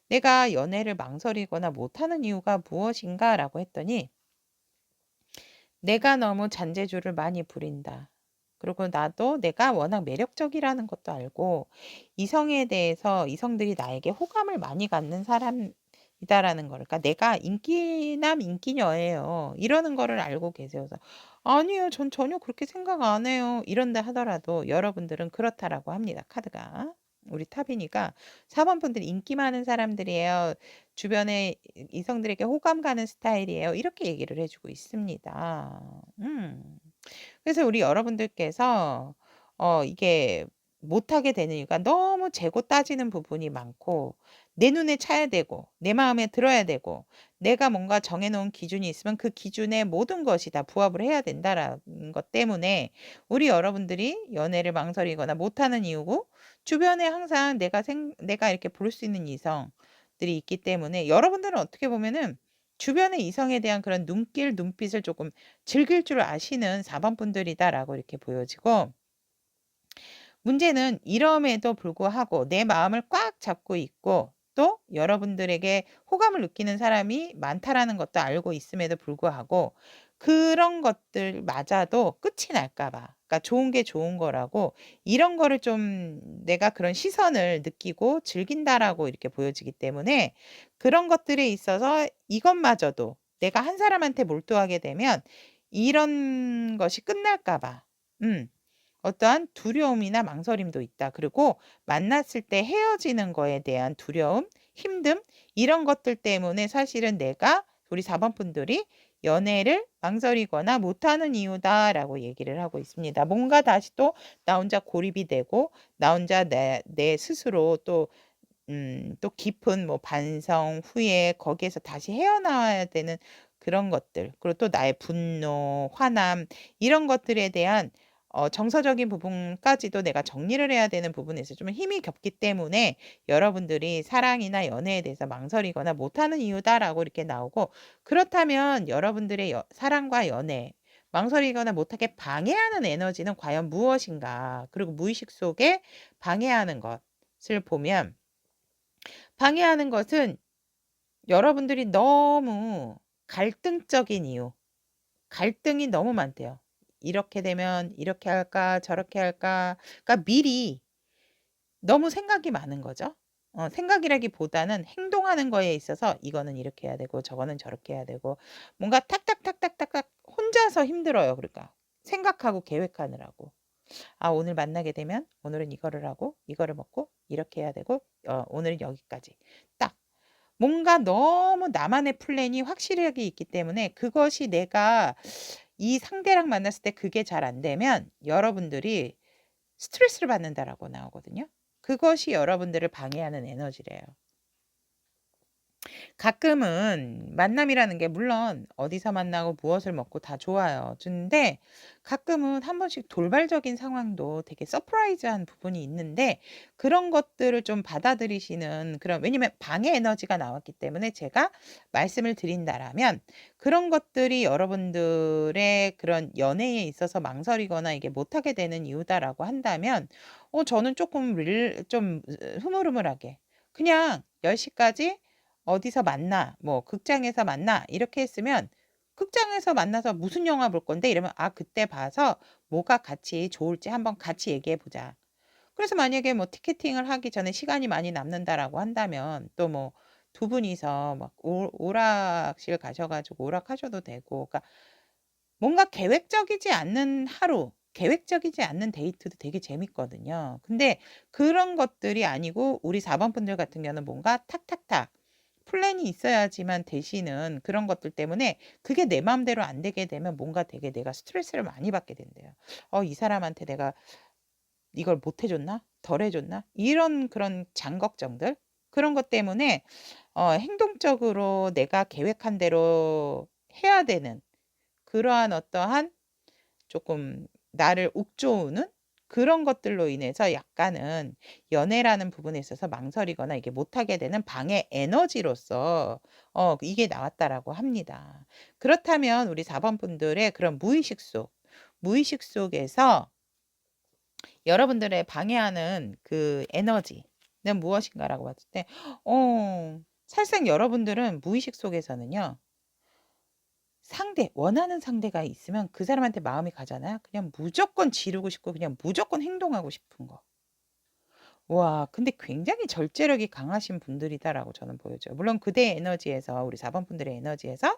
내가 연애를 망설이거나 못하는 이유가 무엇인가라고 했더니 내가 너무 잔재주를 많이 부린다. 그리고 나도 내가 워낙 매력적이라는 것도 알고 이성에 대해서 이성들이 나에게 호감을 많이 갖는 사람이다라는 걸. 그러니까 내가 인기남 인기녀예요. 이러는 거를 알고 계세요. 그래서 아니요, 전 전혀 그렇게 생각 안 해요. 이런다 하더라도 여러분들은 그렇다라고 합니다. 카드가. 우리 타비니가 4번 분들이 인기 많은 사람들이에요. 주변에 이성들에게 호감 가는 스타일이에요. 이렇게 얘기를 해주고 있습니다. 그래서 우리 여러분들께서 이게 못하게 되는 이유가 너무 재고 따지는 부분이 많고 내 눈에 차야 되고 내 마음에 들어야 되고 내가 뭔가 정해놓은 기준이 있으면 그 기준에 모든 것이 다 부합을 해야 된다라는 것 때문에 우리 여러분들이 연애를 망설이거나 못하는 이유고 주변에 항상 내가 이렇게 볼 수 있는 이성들이 있기 때문에 여러분들은 어떻게 보면은 주변의 이성에 대한 그런 눈빛을 조금 즐길 줄 아시는 4번 분들이다라고 이렇게 보여지고 문제는 이럼에도 불구하고 내 마음을 꽉 잡고 있고 또 여러분들에게 호감을 느끼는 사람이 많다라는 것도 알고 있음에도 불구하고 그런 것들마저도 끝이 날까 봐. 그러니까 좋은 게 좋은 거라고 이런 거를 좀 내가 그런 시선을 느끼고 즐긴다라고 이렇게 보여지기 때문에 그런 것들에 있어서 이것마저도 내가 한 사람한테 몰두하게 되면 이런 것이 끝날까 봐. 어떠한 두려움이나 망설임도 있다. 그리고 만났을 때 헤어지는 거에 대한 두려움, 힘듦 이런 것들 때문에 사실은 내가 우리 4번 분들이 연애를 망설이거나 못하는 이유다라고 얘기를 하고 있습니다. 뭔가 다시 또 나 혼자 고립이 되고 나 혼자 내 스스로 또 깊은 뭐 반성, 후회 거기에서 다시 헤어나와야 되는 그런 것들 그리고 또 나의 분노, 화남 이런 것들에 대한 정서적인 부분까지도 내가 정리를 해야 되는 부분에서 좀 힘이 겹기 때문에 여러분들이 사랑이나 연애에 대해서 망설이거나 못하는 이유다라고 이렇게 나오고 그렇다면 여러분들의 사랑과 연애 망설이거나 못하게 방해하는 에너지는 과연 무엇인가? 그리고 무의식 속에 방해하는 것을 보면 방해하는 것은 여러분들이 너무 갈등적인 이유. 갈등이 너무 많대요. 이렇게 되면 이렇게 할까 저렇게 할까. 그러니까 미리 너무 생각이 많은 거죠. 생각이라기보다는 행동하는 거에 있어서 이거는 이렇게 해야 되고 저거는 저렇게 해야 되고 뭔가 탁탁탁탁탁탁 혼자서 힘들어요. 그러니까 생각하고 계획하느라고. 아 오늘 만나게 되면 오늘은 이거를 하고 이거를 먹고 이렇게 해야 되고 오늘은 여기까지. 딱 뭔가 너무 나만의 플랜이 확실하게 있기 때문에 그것이 내가 이 상대랑 만났을 때 그게 잘 안 되면 여러분들이 스트레스를 받는다라고 나오거든요. 그것이 여러분들을 방해하는 에너지래요. 가끔은 만남이라는 게 물론 어디서 만나고 무엇을 먹고 다 좋아요. 근데 가끔은 한 번씩 돌발적인 상황도 되게 서프라이즈한 부분이 있는데 그런 것들을 좀 받아들이시는 그런 왜냐면 방해 에너지가 나왔기 때문에 제가 말씀을 드린다라면 그런 것들이 여러분들의 그런 연애에 있어서 망설이거나 이게 못하게 되는 이유다라고 한다면 저는 조금 좀 흐물흐물하게 그냥 10시까지 어디서 만나, 뭐 극장에서 만나 이렇게 했으면 극장에서 만나서 무슨 영화 볼 건데 이러면 아 그때 봐서 뭐가 같이 좋을지 한번 같이 얘기해 보자. 그래서 만약에 뭐 티켓팅을 하기 전에 시간이 많이 남는다라고 한다면 또 뭐 두 분이서 막 오락실 가셔가지고 오락하셔도 되고, 그러니까 뭔가 계획적이지 않는 하루, 계획적이지 않는 데이트도 되게 재밌거든요. 근데 그런 것들이 아니고 우리 4번 분들 같은 경우는 뭔가 탁탁탁 플랜이 있어야지만 되시는 그런 것들 때문에 그게 내 마음대로 안 되게 되면 뭔가 되게 내가 스트레스를 많이 받게 된대요. 이 사람한테 내가 이걸 못 해줬나? 덜 해줬나? 이런 그런 장걱정들 그런 것 때문에 행동적으로 내가 계획한 대로 해야 되는 그러한 어떠한 조금 나를 욱조우는 그런 것들로 인해서 약간은 연애라는 부분에 있어서 망설이거나 이게 못하게 되는 방해 에너지로서 이게 나왔다라고 합니다. 그렇다면 우리 4번 분들의 그런 무의식 속에서 여러분들의 방해하는 그 에너지는 무엇인가라고 봤을 때 사실상 여러분들은 무의식 속에서는요. 원하는 상대가 있으면 그 사람한테 마음이 가잖아요. 그냥 무조건 지르고 싶고 그냥 무조건 행동하고 싶은 거. 와, 근데 굉장히 절제력이 강하신 분들이다라고 저는 보여져요. 물론 그대의 에너지에서 우리 4번 분들의 에너지에서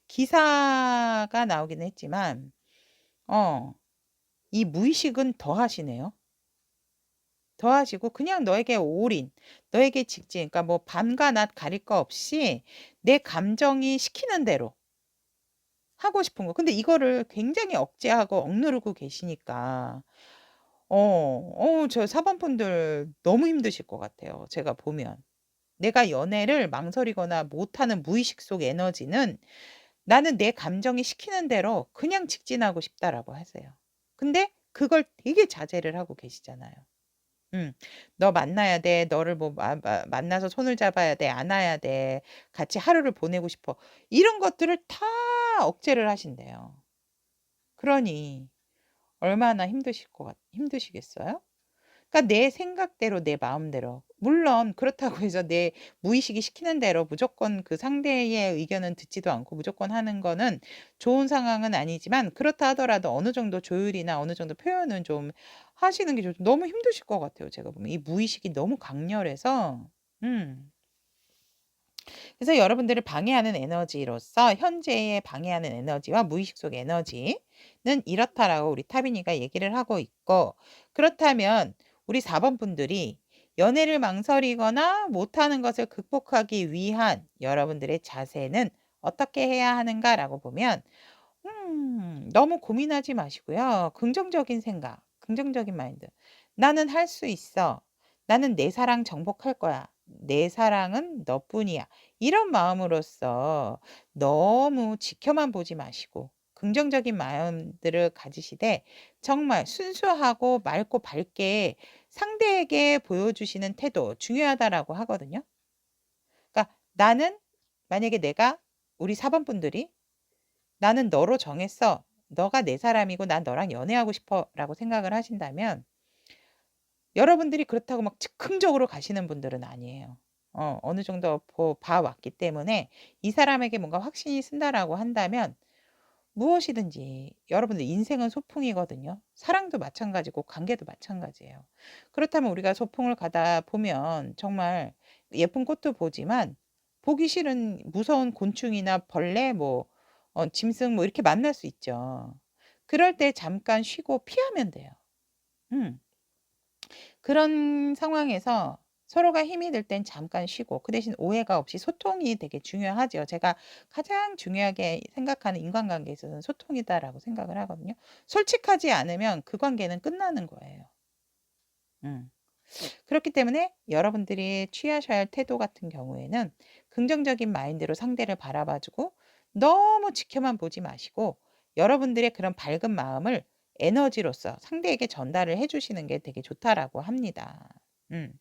기사가 나오기는 했지만 이 무의식은 더 하시네요. 더 하시고 그냥 너에게 올인, 너에게 직진, 그러니까 뭐 밤과 낮 가릴 거 없이 내 감정이 시키는 대로 하고 싶은 거. 근데 이거를 굉장히 억제하고 억누르고 계시니까 저 4번 분들 너무 힘드실 것 같아요, 제가 보면. 내가 연애를 망설이거나 못하는 무의식 속 에너지는 '나는 내 감정이 시키는 대로 그냥 직진하고 싶다.'라고 하세요. 근데 그걸 되게 자제를 하고 계시잖아요. 음. "너 만나야 돼. 너를 뭐 만나서 손을 잡아야 돼. 안아야 돼. 같이 하루를 보내고 싶어." 이런 것들을 다 억제를 하신대요. 그러니 얼마나 힘드시겠어요? 그러니까 내 생각대로 내 마음대로 물론 그렇다고 해서 내 무의식이 시키는 대로 무조건 그 상대의 의견은 듣지도 않고 무조건 하는 거는 좋은 상황은 아니지만 그렇다 하더라도 어느 정도 조율이나 어느 정도 표현은 좀 하시는 게 너무 힘드실 것 같아요, 제가 보면. 이 무의식이 너무 강렬해서. 음. 그래서 여러분들을 방해하는 에너지로서 현재의 방해하는 에너지와 무의식 속 에너지는 이렇다라고 우리 타비니가 얘기를 하고 있고, 그렇다면 우리 4번 분들이 연애를 망설이거나 못하는 것을 극복하기 위한 여러분들의 자세는 어떻게 해야 하는가라고 보면 너무 고민하지 마시고요. 긍정적인 생각, 긍정적인 마인드. 나는 할 수 있어. 나는 내 사랑 정복할 거야. 내 사랑은 너뿐이야. 이런 마음으로써 너무 지켜만 보지 마시고 긍정적인 마음들을 가지시되 정말 순수하고 맑고 밝게 상대에게 보여주시는 태도 중요하다라고 하거든요. 그러니까 나는 만약에 내가 우리 4번 분들이 나는 너로 정했어. 너가 내 사람이고 난 너랑 연애하고 싶어라고 생각을 하신다면 여러분들이 그렇다고 막 즉흥적으로 가시는 분들은 아니에요. 어느 정도 봐왔기 때문에 이 사람에게 뭔가 확신이 쓴다라고 한다면 무엇이든지 여러분들 인생은 소풍이거든요. 사랑도 마찬가지고 관계도 마찬가지예요. 그렇다면 우리가 소풍을 가다 보면 정말 예쁜 꽃도 보지만 보기 싫은 무서운 곤충이나 벌레, 뭐 짐승 뭐 이렇게 만날 수 있죠. 그럴 때 잠깐 쉬고 피하면 돼요. 음. 그런 상황에서 서로가 힘이 들 땐 잠깐 쉬고 그 대신 오해가 없이 소통이 되게 중요하죠. 제가 가장 중요하게 생각하는 인간관계에 있어서는 소통이다라고 생각을 하거든요. 솔직하지 않으면 그 관계는 끝나는 거예요. 그렇기 때문에 여러분들이 취하셔야 할 태도 같은 경우에는 긍정적인 마인드로 상대를 바라봐 주고 너무 지켜만 보지 마시고 여러분들의 그런 밝은 마음을 에너지로서 상대에게 전달을 해 주시는 게 되게 좋다라고 합니다. 음.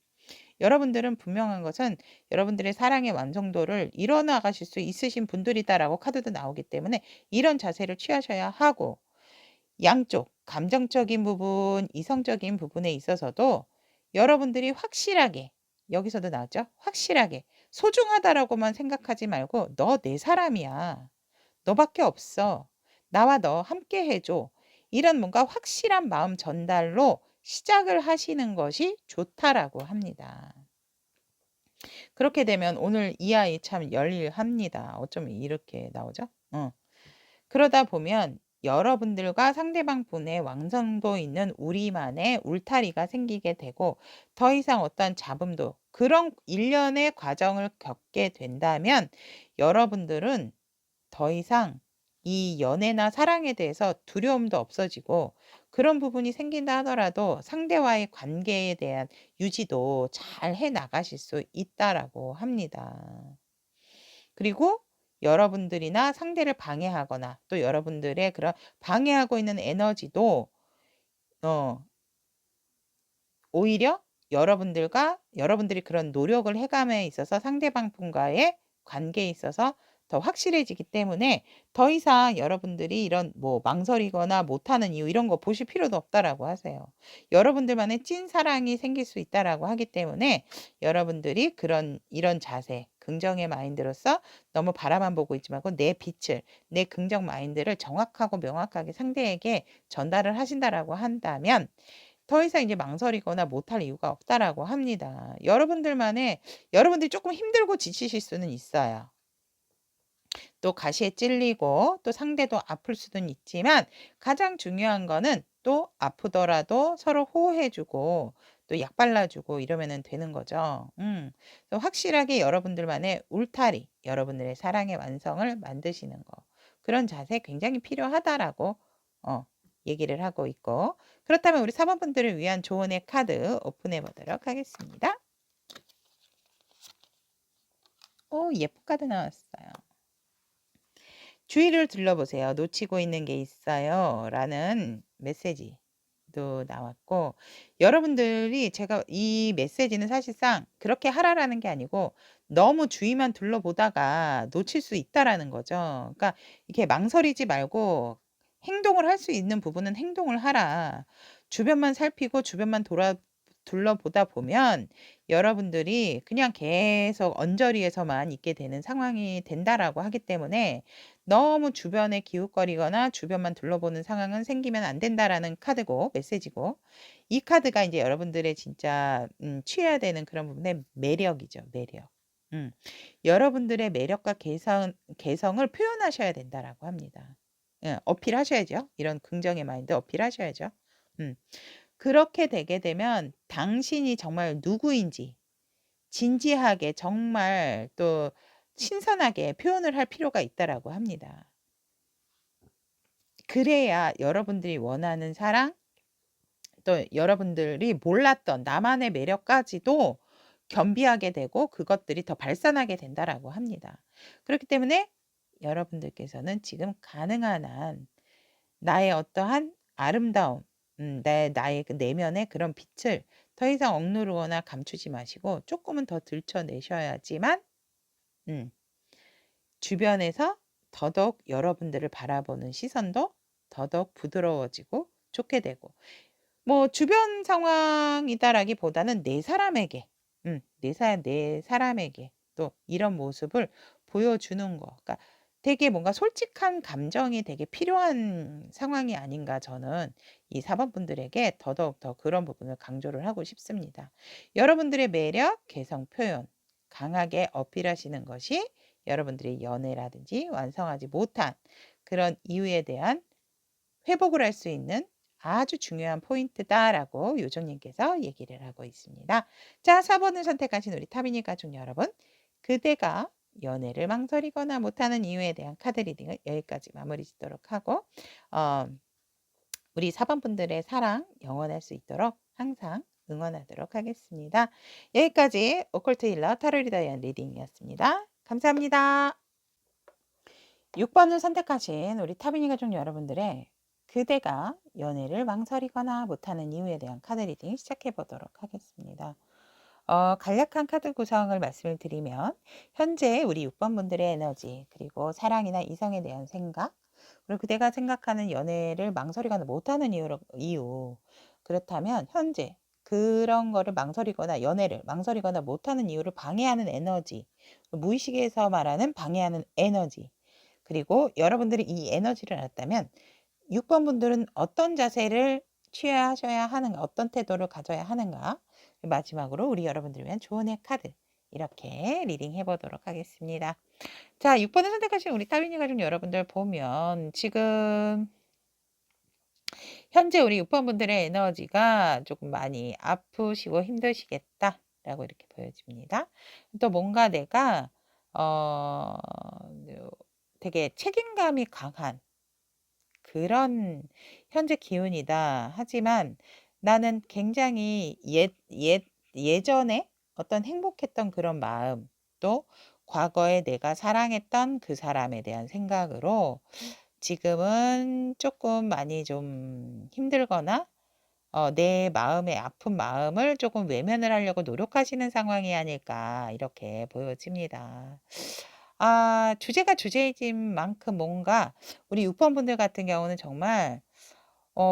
여러분들은 분명한 것은 여러분들의 사랑의 완성도를 이뤄나가실 수 있으신 분들이다라고 카드도 나오기 때문에 이런 자세를 취하셔야 하고 양쪽 감정적인 부분, 이성적인 부분에 있어서도 여러분들이 확실하게 여기서도 나왔죠? 확실하게 소중하다라고만 생각하지 말고 "너 내 사람이야. 너밖에 없어. 나와 너 함께 해 줘." 이런 뭔가 확실한 마음 전달로 시작을 하시는 것이 좋다라고 합니다. 그렇게 되면 오늘 이 아이 참 열일합니다. 어쩌면 이렇게 나오죠? 그러다 보면 여러분들과 상대방 분의 완성도 있는 우리만의 울타리가 생기게 되고 더 이상 어떤 잡음도 그런 일련의 과정을 겪게 된다면 여러분들은 더 이상 이 연애나 사랑에 대해서 두려움도 없어지고 그런 부분이 생긴다 하더라도 상대와의 관계에 대한 유지도 잘 해 나가실 수 있다라고 합니다. 그리고 여러분들이나 상대를 방해하거나 또 여러분들의 그런 방해하고 있는 에너지도 어 오히려 여러분들이 그런 노력을 해감에 있어서 상대방 분과의 관계에 있어서 더 확실해지기 때문에 더 이상 여러분들이 이런 뭐 망설이거나 못하는 이유 이런 거 보실 필요도 없다라고 하세요. 여러분들만의 찐 사랑이 생길 수 있다라고 하기 때문에 여러분들이 이런 자세, 긍정의 마인드로서 너무 바라만 보고 있지 말고 내 빛을, 내 긍정 마인드를 정확하고 명확하게 상대에게 전달을 하신다라고 한다면 더 이상 이제 망설이거나 못할 이유가 없다라고 합니다. 여러분들이 조금 힘들고 지치실 수는 있어요. 또 가시에 찔리고 또 상대도 아플 수는 있지만 가장 중요한 거는 또 아프더라도 서로 호호해 주고 또 약 발라 주고 이러면은 되는 거죠. 그래서 확실하게 여러분들만의 울타리, 여러분들의 사랑의 완성을 만드시는 거. 그런 자세 굉장히 필요하다라고 어 얘기를 하고 있고 그렇다면 우리 사모분들을 위한 조언의 카드 오픈해 보도록 하겠습니다. 오 예쁜 카드 나왔어요. 주위를 둘러보세요. 놓치고 있는 게 있어요. 라는 메시지도 나왔고, 여러분들이 제가 이 메시지는 사실상 그렇게 하라라는 게 아니고, 너무 주위만 둘러보다가 놓칠 수 있다라는 거죠. 그러니까 이렇게 망설이지 말고 행동을 할 수 있는 부분은 행동을 하라. 주변만 살피고 주변만 둘러보다 보면 여러분들이 그냥 계속 언저리에서만 있게 되는 상황이 된다라고 하기 때문에 너무 주변에 기웃거리거나 주변만 둘러보는 상황은 생기면 안 된다라는 카드고 메시지고 이 카드가 이제 여러분들의 진짜 취해야 되는 그런 부분의 매력이죠. 매력. 음. 여러분들의 매력과 개성을 표현하셔야 된다라고 합니다. 예, 어필하셔야죠. 이런 긍정의 마인드 어필하셔야죠. 음. 그렇게 되게 되면 당신이 정말 누구인지 진지하게 정말 또 신선하게 표현을 할 필요가 있다라고 합니다. 그래야 여러분들이 원하는 사랑 또 여러분들이 몰랐던 나만의 매력까지도 겸비하게 되고 그것들이 더 발산하게 된다라고 합니다. 그렇기 때문에 여러분들께서는 지금 가능한 한 나의 어떠한 아름다움, 나의 그 내면의 그런 빛을 더 이상 억누르거나 감추지 마시고 조금은 더 들춰내셔야지만 주변에서 더더욱 여러분들을 바라보는 시선도 더더욱 부드러워지고 좋게 되고 뭐 주변 상황이다라기보다는 내 사람에게 내 사람에게 또 이런 모습을 보여주는 거. 그러니까 되게 뭔가 솔직한 감정이 되게 필요한 상황이 아닌가 저는 이 4번 분들에게 더더욱 더 그런 부분을 강조를 하고 싶습니다. 여러분들의 매력, 개성 표현 강하게 어필하시는 것이 여러분들의 연애라든지 완성하지 못한 그런 이유에 대한 회복을 할 수 있는 아주 중요한 포인트다라고 요정님께서 얘기를 하고 있습니다. 자, 4번을 선택하신 우리 타비니 가족 여러분, 그대가 연애를 망설이거나 못하는 이유에 대한 카드 리딩을 여기까지 마무리 짓도록 하고 우리 4번 분들의 사랑 영원할 수 있도록 항상 응원하도록 하겠습니다. 여기까지 오컬트 힐러 타로 리더의 리딩이었습니다. 감사합니다. 6번을 선택하신 우리 타비니 가족 여러분들의 그대가 연애를 망설이거나 못하는 이유에 대한 카드 리딩 시작해 보도록 하겠습니다. 간략한 카드 구성을 말씀을 드리면 현재 우리 6번 분들의 에너지 그리고 사랑이나 이성에 대한 생각 그리고 그대가 생각하는 연애를 망설이거나 못하는 이유 그렇다면 현재 그런 거를 망설이거나 연애를 망설이거나 못하는 이유를 방해하는 에너지 무의식에서 말하는 방해하는 에너지 그리고 여러분들이 이 에너지를 알았다면 6번 분들은 어떤 자세를 취하셔야 하는가, 어떤 태도를 가져야 하는가. 마지막으로 우리 여러분들을 위한 조언의 카드 이렇게 리딩 해보도록 하겠습니다. 자, 6번을 선택하신 우리 타비니 가족 여러분들 보면 지금 현재 우리 6번 분들의 에너지가 조금 많이 아프시고 힘드시겠다라고 이렇게 보여집니다. 또 뭔가 내가 되게 책임감이 강한 그런 현재 기운이다. 하지만 나는 굉장히 예전에 어떤 행복했던 그런 마음, 또 과거에 내가 사랑했던 그 사람에 대한 생각으로 지금은 조금 많이 좀 힘들거나 내 마음의 아픈 마음을 조금 외면을 하려고 노력하시는 상황이 아닐까 이렇게 보여집니다. 주제가 주제이진 만큼 뭔가 우리 6번 분들 같은 경우는 정말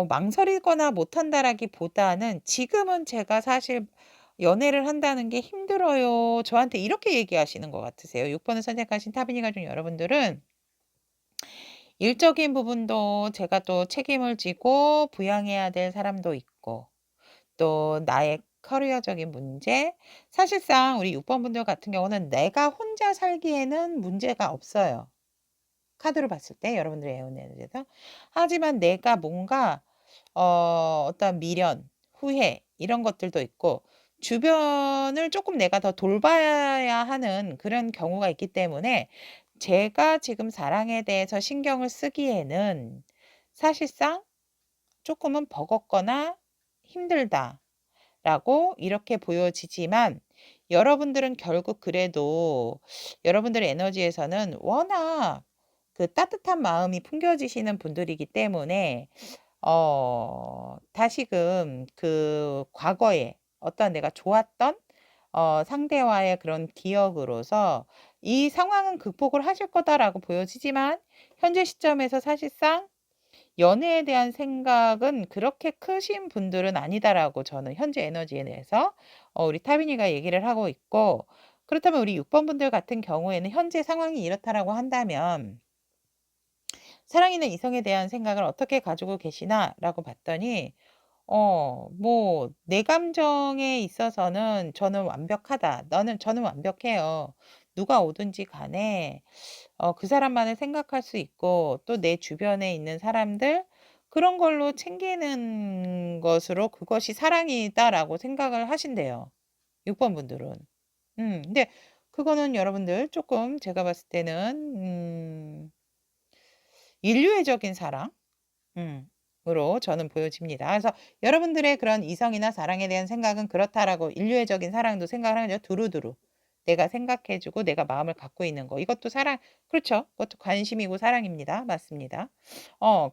망설이거나 못한다라기보다는 지금은 제가 사실 연애를 한다는 게 힘들어요. 저한테 이렇게 얘기하시는 것 같으세요. 6번을 선택하신 타비니 가족 여러분들은 일적인 부분도 제가 또 책임을 지고 부양해야 될 사람도 있고 또 나의 커리어적인 문제 사실상 우리 6번 분들 같은 경우는 내가 혼자 살기에는 문제가 없어요. 카드로 봤을 때 여러분들의 에너지에서 하지만 내가 뭔가 어떤 미련, 후회 이런 것들도 있고 주변을 조금 내가 더 돌봐야 하는 그런 경우가 있기 때문에 제가 지금 사랑에 대해서 신경을 쓰기에는 사실상 조금은 버겁거나 힘들다라고 이렇게 보여지지만 여러분들은 결국 그래도 여러분들의 에너지에서는 워낙 그 따뜻한 마음이 풍겨지시는 분들이기 때문에 다시금 그 과거에 어떤 내가 좋았던 상대와의 그런 기억으로서 '이 상황은 극복을 하실 거다.'라고 보여지지만 현재 시점에서 사실상 '연애에 대한 생각은 그렇게 크신 분들은 아니다.'라고 저는 현재 에너지에 대해서 우리 타비니가 얘기를 하고 있고 그렇다면 우리 6번 분들 같은 경우에는 현재 상황이 이렇다라고 한다면 사랑이나 이성에 대한 생각을 어떻게 가지고 계시나라고 봤더니 뭐 "내 감정에 있어서는 저는 완벽하다. 저는 완벽해요. 누가 오든지 간에 그 사람만을 생각할 수 있고 또 내 주변에 있는 사람들 그런 걸로 챙기는 것으로 그것이 사랑이다."라고 생각을 하신대요, 6번 분들은. 근데 그거는 여러분들 조금 제가 봤을 때는 인류애적인 사랑 으로 저는 보여집니다. 그래서 여러분들의 그런 이성이나 사랑에 대한 생각은 그렇다라고 인류애적인 사랑도 생각을 하죠. 두루두루. 내가 생각해 주고 내가 마음을 갖고 있는 거. 이것도 사랑 그렇죠. 그것도 관심이고 사랑입니다. 맞습니다.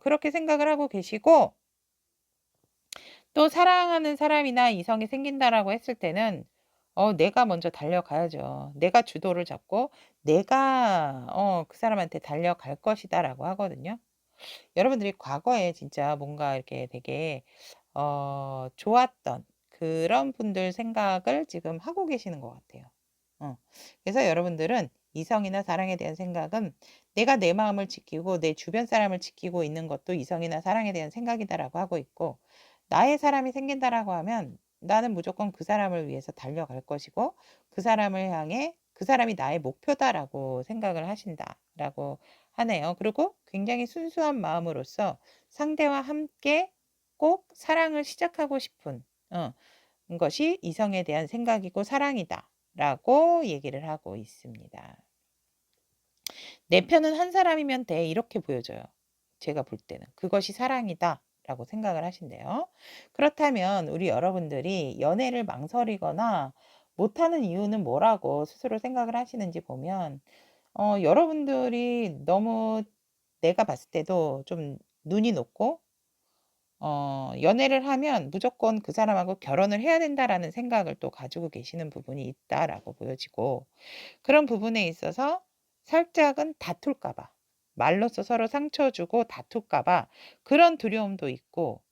그렇게 생각을 하고 계시고 또 사랑하는 사람이나 이성이 생긴다라고 했을 때는 내가 먼저 달려가야죠. 내가 주도를 잡고 내가 그 사람한테 달려갈 것이다라고 하거든요. 여러분들이 과거에 진짜 뭔가 이렇게 되게 좋았던 그런 분들 생각을 지금 하고 계시는 것 같아요. 그래서 여러분들은 이성이나 사랑에 대한 생각은 내가 내 마음을 지키고 내 주변 사람을 지키고 있는 것도 이성이나 사랑에 대한 생각이다라고 하고 있고, 나의 사람이 생긴다라고 하면 나는 무조건 그 사람을 위해서 달려갈 것이고 그 사람을 향해 그 사람이 나의 목표다라고 생각을 하신다라고 하네요. 그리고 굉장히 순수한 마음으로서 상대와 함께 꼭 사랑을 시작하고 싶은 것이 이성에 대한 생각이고 사랑이다라고 얘기를 하고 있습니다. 내 편은 한 사람이면 돼, 이렇게 보여져요. 제가 볼 때는 그것이 사랑이다라고 생각을 하신대요. 그렇다면 우리 여러분들이 연애를 망설이거나 못하는 이유는 뭐라고 스스로 생각을 하시는지 보면, 여러분들이 너무 내가 봤을 때도 좀 눈이 높고 연애를 하면 무조건 그 사람하고 결혼을 해야 된다라는 생각을 또 가지고 계시는 부분이 있다라고 보여지고, 그런 부분에 있어서 살짝은 다툴까 봐, 말로써 서로 상처 주고 다툴까 봐 그런 두려움도 있고,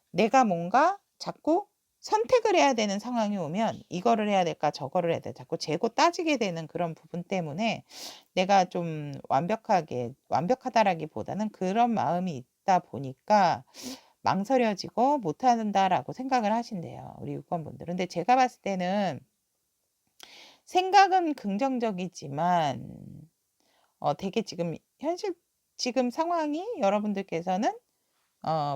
내가 뭔가 자꾸 선택을 해야 되는 상황이 오면 이거를 해야 될까 저거를 해야 될까 자꾸 재고 따지게 되는 그런 부분 때문에 내가 좀 완벽하다라기보다는 그런 마음이 있다 보니까 망설여지고 못한다라고 생각을 하신대요, 우리 6번 분들은. 근데 제가 봤을 때는 생각은 긍정적이지만 되게 지금 상황이 여러분들께서는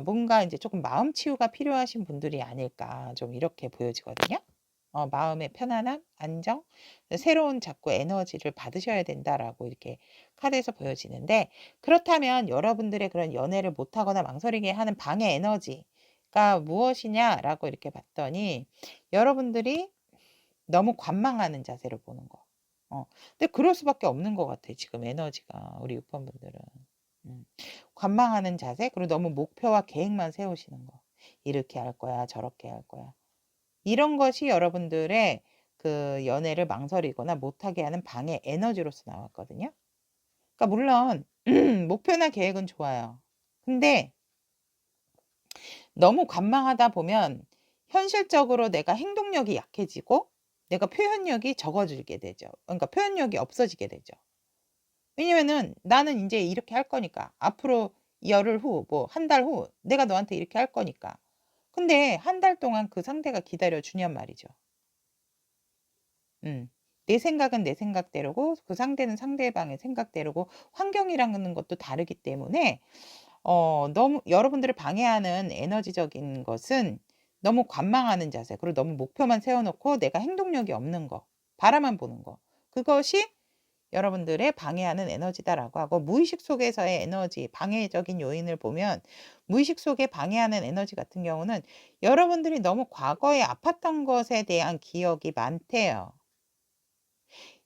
뭔가 이제 조금 마음 치유가 필요하신 분들이 아닐까 좀 이렇게 보여지거든요. 마음의 편안함, 안정, 새로운 자꾸 에너지를 받으셔야 된다라고 이렇게 카드에서 보여지는데, 그렇다면 여러분들의 그런 연애를 못하거나 망설이게 하는 방해 에너지가 무엇이냐라고 이렇게 봤더니, 여러분들이 너무 관망하는 자세를 보는 거. 근데 그럴 수밖에 없는 것 같아, 지금 에너지가, 우리 6번 분들은. 음. 관망하는 자세, 그리고 너무 목표와 계획만 세우시는 거. 이렇게 할 거야, 저렇게 할 거야. 이런 것이 여러분들의 그 연애를 망설이거나 못하게 하는 방해 에너지로서 나왔거든요. 그러니까 물론 목표나 계획은 좋아요. 근데 너무 관망하다 보면 현실적으로 내가 행동력이 약해지고 내가 표현력이 적어지게 되죠. 그러니까 표현력이 없어지게 되죠. 왜냐면은 나는 인제 이렇게 할 거니까. 앞으로 열흘 후 뭐 한 달 후 내가 너한테 이렇게 할 거니까. 근데 한 달 동안 그 상대가 기다려 주냔 말이죠. 음. 내 생각은 내 생각대로고 그 상대는 상대방의 생각대로고 환경이라는 것도 다르기 때문에 너무 여러분들을 방해하는 에너지적인 것은 너무 관망하는 자세, 그리고 너무 목표만 세워 놓고 내가 행동력이 없는 거, 바라만 보는 거. 그것이 여러분들의 방해하는 에너지다라고 하고, 무의식 속에서의 에너지, 방해적인 요인을 보면 무의식 속에 방해하는 에너지 같은 경우는 여러분들이 너무 과거에 아팠던 것에 대한 기억이 많대요.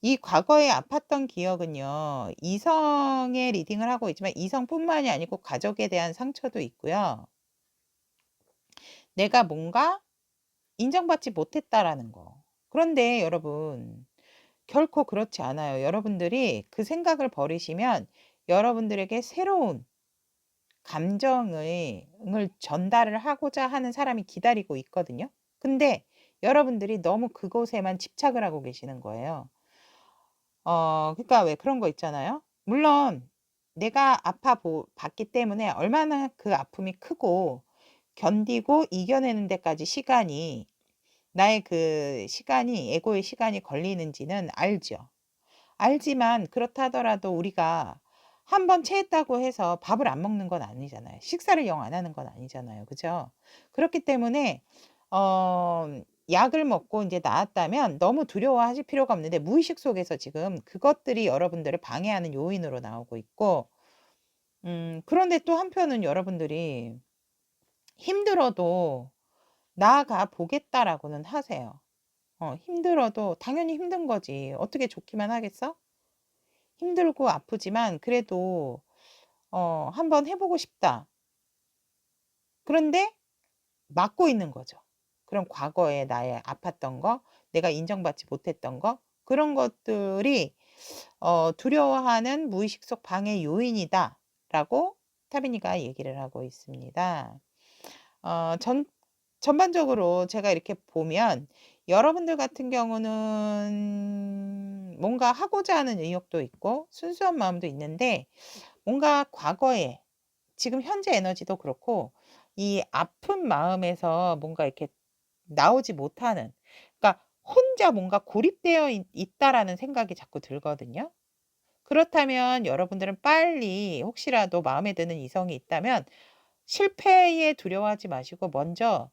이 과거에 아팠던 기억은요, 이성의 리딩을 하고 있지만 이성뿐만이 아니고 가족에 대한 상처도 있고요. 내가 뭔가 인정받지 못했다라는 거. 그런데 여러분, 결코 그렇지 않아요. 여러분들이 그 생각을 버리시면 여러분들에게 새로운 감정을 전달을 하고자 하는 사람이 기다리고 있거든요. 근데 여러분들이 너무 그곳에만 집착을 하고 계시는 거예요. 그러니까 왜 그런 거 있잖아요. 물론 내가 봤기 때문에 얼마나 그 아픔이 크고 견디고 이겨내는 데까지 나의 그 시간이, 에고의 시간이 걸리는지는 알죠. 알지만 그렇다 하더라도 우리가 한 번 체했다고 해서 밥을 안 먹는 건 아니잖아요. 식사를 영 안 하는 건 아니잖아요. 그죠? 그렇기 때문에 어 약을 먹고 인제 나았다면 너무 두려워하실 필요가 없는데, 무의식 속에서 지금 그것들이 여러분들을 방해하는 요인으로 나오고 있고, 그런데 또 한편은 여러분들이 힘들어도 '나아가 보겠다.'라고는 하세요. 힘들어도 당연히 힘든 거지. 어떻게 좋기만 하겠어? 힘들고 아프지만 그래도 '한번 해 보고 싶다.' 그런데 막고 있는 거죠. 그럼 과거에 나의 아팠던 거, 내가 인정받지 못했던 거, 그런 것들이 두려워하는 무의식 속 방해 요인이다라고 타비니가 얘기를 하고 있습니다. 전 전반적으로 제가 이렇게 보면 여러분들 같은 경우는 뭔가 하고자 하는 의욕도 있고 순수한 마음도 있는데 뭔가 과거에 지금 현재 에너지도 그렇고 이 아픈 마음에서 뭔가 이렇게 나오지 못하는, 그러니까 혼자 뭔가 고립되어 있다라는 생각이 자꾸 들거든요. 그렇다면 여러분들은 빨리 혹시라도 마음에 드는 이성이 있다면 실패에 두려워하지 마시고 먼저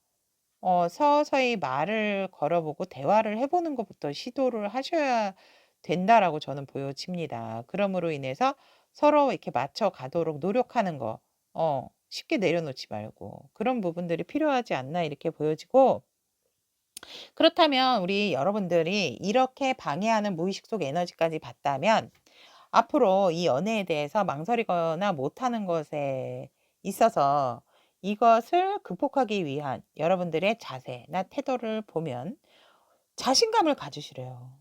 서서히 말을 걸어보고 대화를 해 보는 것부터 시도를 하셔야 된다라고 저는 보여집니다. 그럼으로 인해서 서로 이렇게 맞춰 가도록 노력하는 거 쉽게 내려놓지 말고 그런 부분들이 필요하지 않나 이렇게 보여지고, 그렇다면 우리 여러분들이 이렇게 방해하는 무의식 속 에너지까지 봤다면 앞으로 이 연애에 대해서 망설이거나 못하는 것에 있어서 이것을 극복하기 위한 여러분들의 자세나 태도를 보면 자신감을 가지시래요.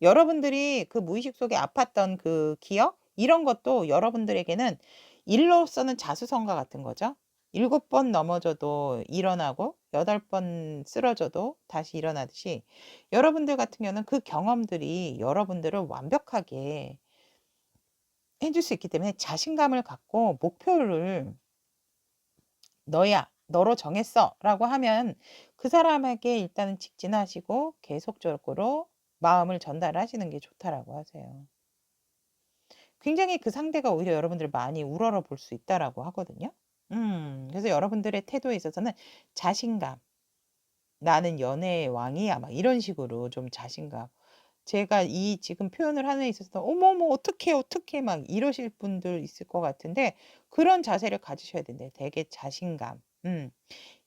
여러분들이 그 무의식 속에 아팠던 그 기억 이런 것도 여러분들에게는 일로서는 자수성가 같은 거죠. 7번 넘어져도 일어나고 8번 쓰러져도 다시 일어나듯이 여러분들 같은 경우는 그 경험들이 여러분들을 완벽하게 해줄 수 있기 때문에 자신감을 갖고 목표를 "너야. 너로 정했어."라고 하면 그 사람에게 일단은 직진하시고 계속적으로 마음을 전달하시는 게 좋다라고 하세요. 굉장히 그 상대가 오히려 여러분들을 많이 우러러 볼 수 있다라고 하거든요. 그래서 여러분들의 태도에 있어서는 자신감, '나는 연애의 왕이야.' 막 이런 식으로 좀 자신감. 제가 이 지금 표현을 하는 데 있어서 "어머머 어떡해, 어떡해." 막 이러실 분들 있을 것 같은데 그런 자세를 가지셔야 된대요. 되게 자신감.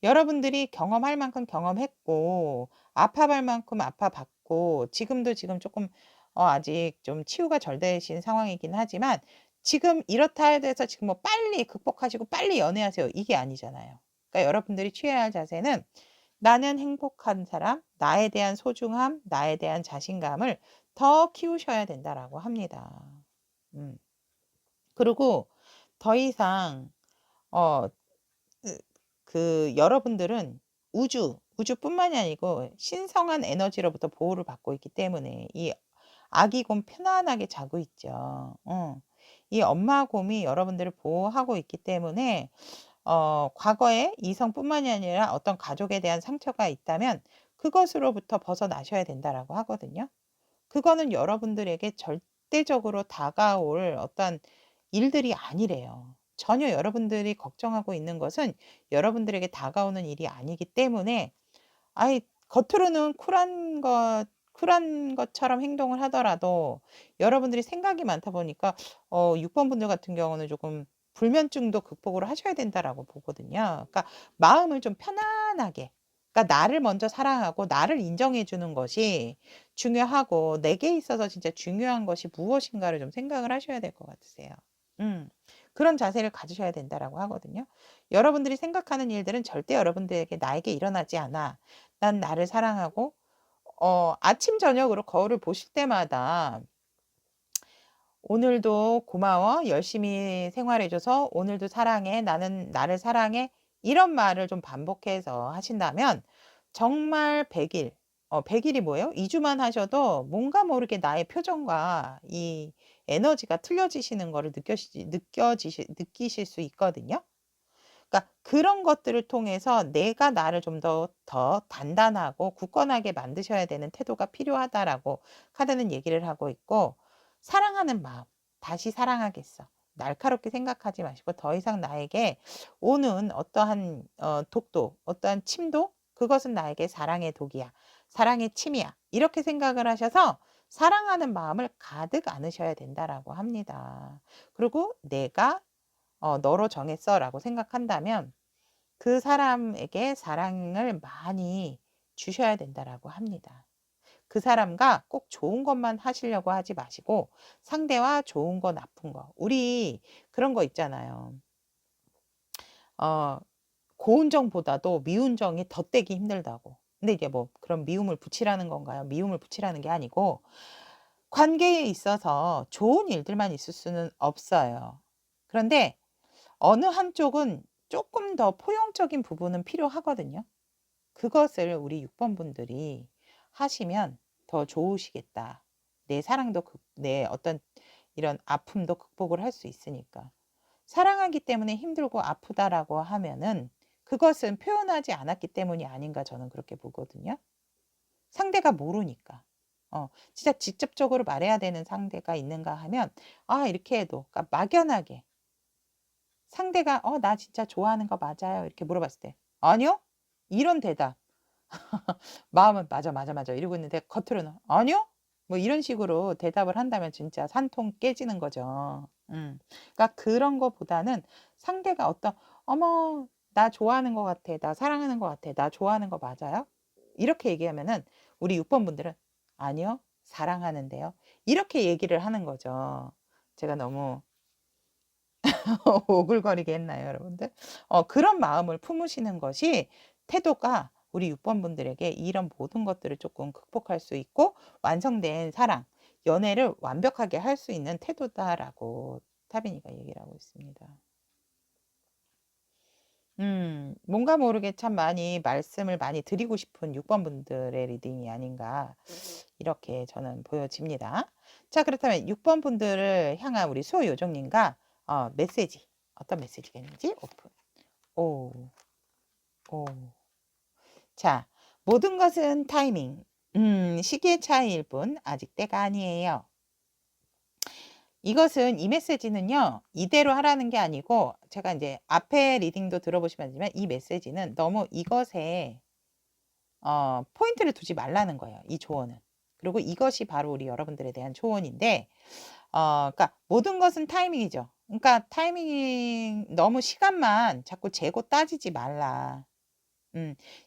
여러분들이 경험할 만큼 경험했고 아파볼 만큼 아파봤고 지금 조금 아직 좀 치유가 덜 되신 상황이긴 하지만 지금 이렇다 해서 지금 뭐 빨리 극복하시고 빨리 연애하세요 이게 아니잖아요. 그러니까 여러분들이 취해야 할 자세는 나는 행복한 사람, 나에 대한 소중함, 나에 대한 자신감을 더 키우셔야 된다라고 합니다. 음. 그리고 더 이상 어 으 여러분들은 우주뿐만이 아니고 신성한 에너지로부터 보호를 받고 있기 때문에 이 아기 곰 편안하게 자고 있죠. 이 엄마 곰이 여러분들을 보호하고 있기 때문에 과거에 이성뿐만이 아니라 어떤 가족에 대한 상처가 있다면 그것으로부터 벗어나셔야 된다라고 하거든요. 그거는 여러분들에게 절대적으로 다가올 어떤 일들이 아니래요. 전혀 여러분들이 걱정하고 있는 것은 여러분들에게 다가오는 일이 아니기 때문에 아이 겉으로는 쿨한 것처럼 행동을 하더라도 여러분들이 생각이 많다 보니까 6번 분들 같은 경우는 조금 불면증도 극복을 하셔야 된다라고 보거든요. 그러니까 마음을 좀 편안하게, 그러니까 나를 먼저 사랑하고 나를 인정해 주는 것이 중요하고 내게 있어서 진짜 중요한 것이 무엇인가를 좀 생각을 하셔야 될 것 같으세요. 음. 그런 자세를 가지셔야 된다라고 하거든요. 여러분들이 생각하는 일들은 절대 여러분들에게 나에게 일어나지 않아. 난 나를 사랑하고 아침 저녁으로 거울을 보실 때마다 "오늘도 고마워. 열심히 생활해 줘서 오늘도 사랑해. 나는 나를 사랑해." 이런 말을 좀 반복해서 하신다면 정말 100 일, 100 일이 뭐예요? 2 주만 하셔도 뭔가 모르게 나의 표정과 이 에너지가 틀려지시는 거를 느끼실 수 있거든요. 그러니까 그런 것들을 통해서 내가 나를 좀 더 단단하고 굳건하게 만드셔야 되는 태도가 필요하다라고 카드는 얘기를 하고 있고, 사랑하는 마음, 다시 사랑하겠어. 날카롭게 생각하지 마시고 더 이상 나에게 오는 어떠한 독도, 어떠한 침도 그것은 나에게 사랑의 독이야. 사랑의 침이야. 이렇게 생각을 하셔서 사랑하는 마음을 가득 안으셔야 된다라고 합니다. 그리고 내가 '너로 정했어.'라고 생각한다면 그 사람에게 사랑을 많이 주셔야 된다라고 합니다. 그 사람과 꼭 좋은 것만 하시려고 하지 마시고 상대와 좋은 거 나쁜 거 우리 그런 거 있잖아요. 어 고운 정보다도 미운 정이 덧대기 힘들다고. 근데 이게 뭐 그럼 미움을 붙이라는 건가요? 미움을 붙이라는 게 아니고 관계에 있어서 좋은 일들만 있을 수는 없어요. 그런데 어느 한쪽은 쪼끔 더 포용적인 부분은 필요하거든요. 그것을 우리 6번 분들이 하시면 더 좋으시겠다. 내 사랑도 내 어떤 이런 아픔도 극복을 할 수 있으니까. 사랑하기 때문에 힘들고 아프다라고 하면은 그것은 표현하지 않았기 때문이 아닌가 저는 그렇게 보거든요. 상대가 모르니까. 진짜 직접적으로 말해야 되는 상대가 있는가 하면 이렇게 해도 그러니까 막연하게 상대가 나 진짜 좋아하는 거 맞아요? 이렇게 물어봤을 때 아니요? 이런 대답. 마음은 맞아, 맞아, 맞아 이러고 있는데 겉으로는 아니요? 뭐 이런 식으로 대답을 한다면 진짜 산통 깨지는 거죠. 그러니까 그런 거보다는 상대가 어떤 어머 나 좋아하는 것 같아. 나 사랑하는 것 같아. 나 좋아하는 거 맞아요? 이렇게 얘기하면은 우리 6번 분들은 아니요. 사랑하는데요. 이렇게 얘기를 하는 거죠. 제가 너무 오글거리게 했나요, 여러분들? 그런 마음을 품으시는 것이 태도가 우리 6번 분들에게 이런 모든 것들을 조금 극복할 수 있고 완성된 사랑, 연애를 완벽하게 할 수 있는 태도다라고 타빈이가 얘기를 하고 있습니다. 뭔가 모르게 참 많이 말씀을 많이 드리고 싶은 6번 분들의 리딩이 아닌가 이렇게 저는 보여집니다. 자, 그렇다면 6번 분들을 향한 우리 수호요정님과 메시지 어떤 메시지가 있는지 오픈. 오, 오. 자, 모든 것은 타이밍. 시기의 차이일 뿐 아직 때가 아니에요. 이것은 이 메시지는요. 이대로 하라는 게 아니고 제가 이제 앞에 리딩도 들어보시면 알지만 이 메시지는 너무 이것에 포인트를 두지 말라는 거예요. 이 조언은. 그리고 이것이 바로 우리 여러분들에 대한 조언인데 그러니까 모든 것은 타이밍이죠. 그러니까 타이밍이 너무 시간만 자꾸 재고 따지지 말라.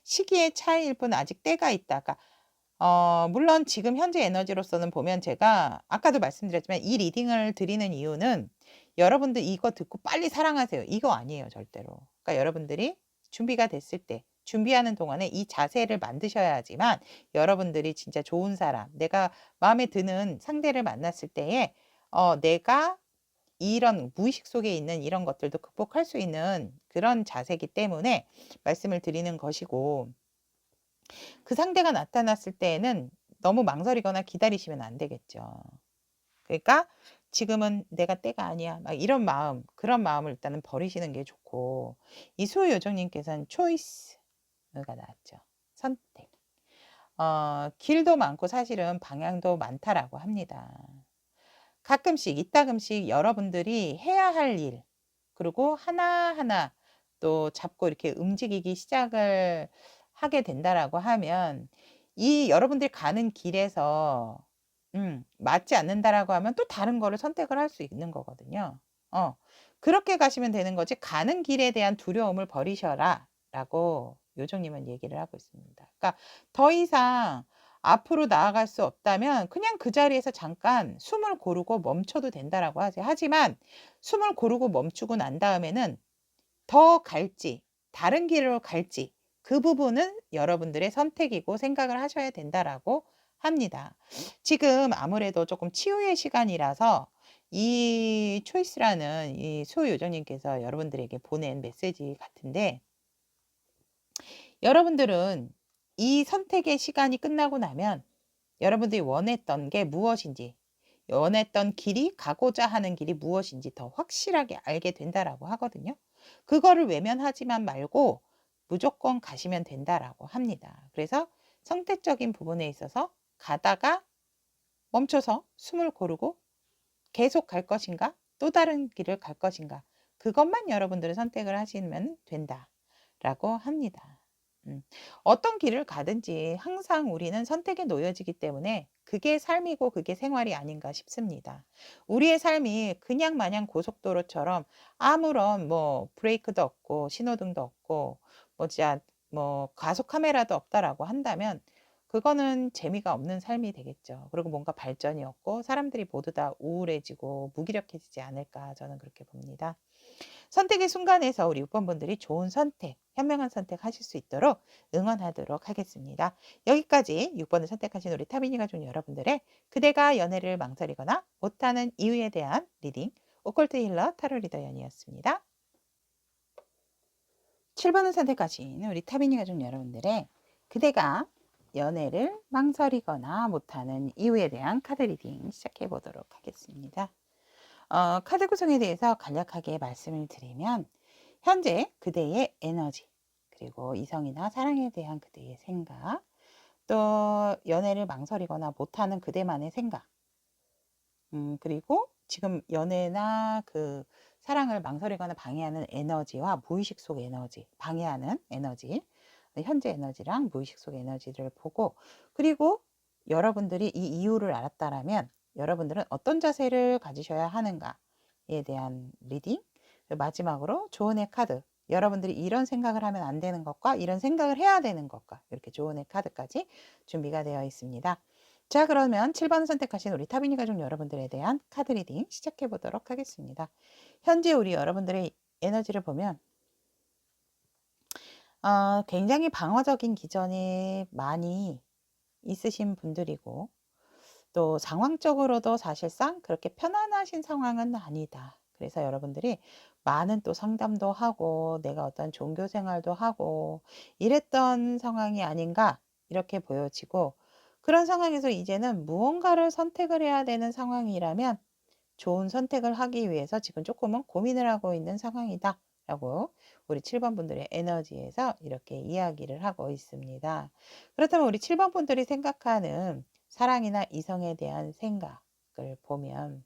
시기의 차이일 뿐 아직 때가 있다. 그러니까 물론 지금 현재 에너지로서는 보면 제가 아까도 말씀드렸지만 이 리딩을 드리는 이유는 여러분들 이거 듣고 빨리 사랑하세요. 이거 아니에요, 절대로. 그러니까 여러분들이 준비가 됐을 때 준비하는 동안에 이 자세를 만드셔야지만 여러분들이 진짜 좋은 사람, 내가 마음에 드는 상대를 만났을 때에 내가 이런 무의식 속에 있는 이런 것들도 극복할 수 있는 그런 자세이기 때문에 말씀을 드리는 것이고 그 상대가 나타났을 때에는 너무 망설이거나 기다리시면 안 되겠죠. 그러니까 지금은 내가 때가 아니야. 막 이런 마음, 그런 마음을 일단은 버리시는 게 좋고 이 수요요정님께서는 초이스가 나왔죠. 선택. 길도 많고 사실은 방향도 많다라고 합니다. 가끔씩 이따금씩 여러분들이 해야 할 일, 그리고 하나하나 또 잡고 이렇게 움직이기 시작을 하게 된다라고 하면 이 여러분들이 가는 길에서 맞지 않는다라고 하면 또 다른 거를 선택을 할 수 있는 거거든요. 그렇게 가시면 되는 거지 가는 길에 대한 두려움을 버리셔라라고 요정님은 얘기를 하고 있습니다. 그러니까 더 이상 앞으로 나아갈 수 없다면 그냥 그 자리에서 잠깐 숨을 고르고 멈춰도 된다라고 하지. 하지만 숨을 고르고 멈추고 난 다음에는 더 갈지, 다른 길로 갈지 그 부분은 여러분들의 선택이고 생각을 하셔야 된다라고 합니다. 지금 아무래도 조금 치유의 시간이라서 이 초이스라는 이 수요요정님께서 여러분들에게 보낸 메시지 같은데 여러분들은 이 선택의 시간이 끝나고 나면 여러분들이 원했던 게 무엇인지 원했던 길이 가고자 하는 길이 무엇인지 더 확실하게 알게 된다라고 하거든요. 그거를 외면하지만 말고 무조건 가시면 된다라고 합니다. 그래서 선택적인 부분에 있어서 가다가 멈춰서 숨을 고르고 계속 갈 것인가 또 다른 길을 갈 것인가 그것만 여러분들은 선택을 하시면 된다라고 합니다. 어떤 길을 가든지 항상 우리는 선택에 놓여지기 때문에 그게 삶이고 그게 생활이 아닌가 싶습니다. 우리의 삶이 그냥 마냥 고속도로처럼 아무런 뭐 브레이크도 없고 신호등도 없고 뭐 가속 카메라도 없다라고 한다면 그거는 재미가 없는 삶이 되겠죠. 그리고 뭔가 발전이 없고 사람들이 모두 다 우울해지고 무기력해지지 않을까 저는 그렇게 봅니다. 선택의 순간에서 우리 6번 분들이 좋은 선택, 현명한 선택 하실 수 있도록 응원하도록 하겠습니다. 여기까지 6번을 선택하신 우리 타비니 가족 여러분들의 그대가 연애를 망설이거나 못하는 이유에 대한 리딩 오컬트 힐러 타로 리더 연이었습니다. 7번을 선택하신 우리 타비니 가족 여러분들의 그대가 연애를 망설이거나 못하는 이유에 대한 카드 리딩 시작해 보도록 하겠습니다. 카드 구성에 대해서 간략하게 말씀을 드리면 현재 그대의 에너지, 그리고 이성이나 사랑에 대한 그대의 생각, 또 연애를 망설이거나 못하는 그대만의 생각, 그리고 지금 연애나 그 사랑을 망설이거나 방해하는 에너지와 무의식 속 에너지, 방해하는 에너지, 현재 에너지랑 무의식 속 에너지를 보고, 그리고 여러분들이 이 이유를 알았다라면 여러분들은 어떤 자세를 가지셔야 하는가에 대한 리딩, 마지막으로 조언의 카드, 여러분들이 이런 생각을 하면 안 되는 것과 이런 생각을 해야 되는 것과 이렇게 조언의 카드까지 준비가 되어 있습니다. 자, 그러면 7번을 선택하신 우리 타비니 가족 여러분들에 대한 카드 리딩 시작해 보도록 하겠습니다. 현재 우리 여러분들의 에너지를 보면 굉장히 방어적인 기전이 많이 있으신 분들이고, 또 상황적으로도 사실상 그렇게 편안하신 상황은 아니다. 그래서 여러분들이 많은 또 상담도 하고 내가 어떤 종교 생활도 하고 이랬던 상황이 아닌가 이렇게 보여지고, 그런 상황에서 이제는 무언가를 선택을 해야 되는 상황이라면 좋은 선택을 하기 위해서 지금 조금은 고민을 하고 있는 상황이다 라고 우리 7번 분들의 에너지에서 이렇게 이야기를 하고 있습니다. 그렇다면 우리 7번 분들이 생각하는 사랑이나 이성에 대한 생각을 보면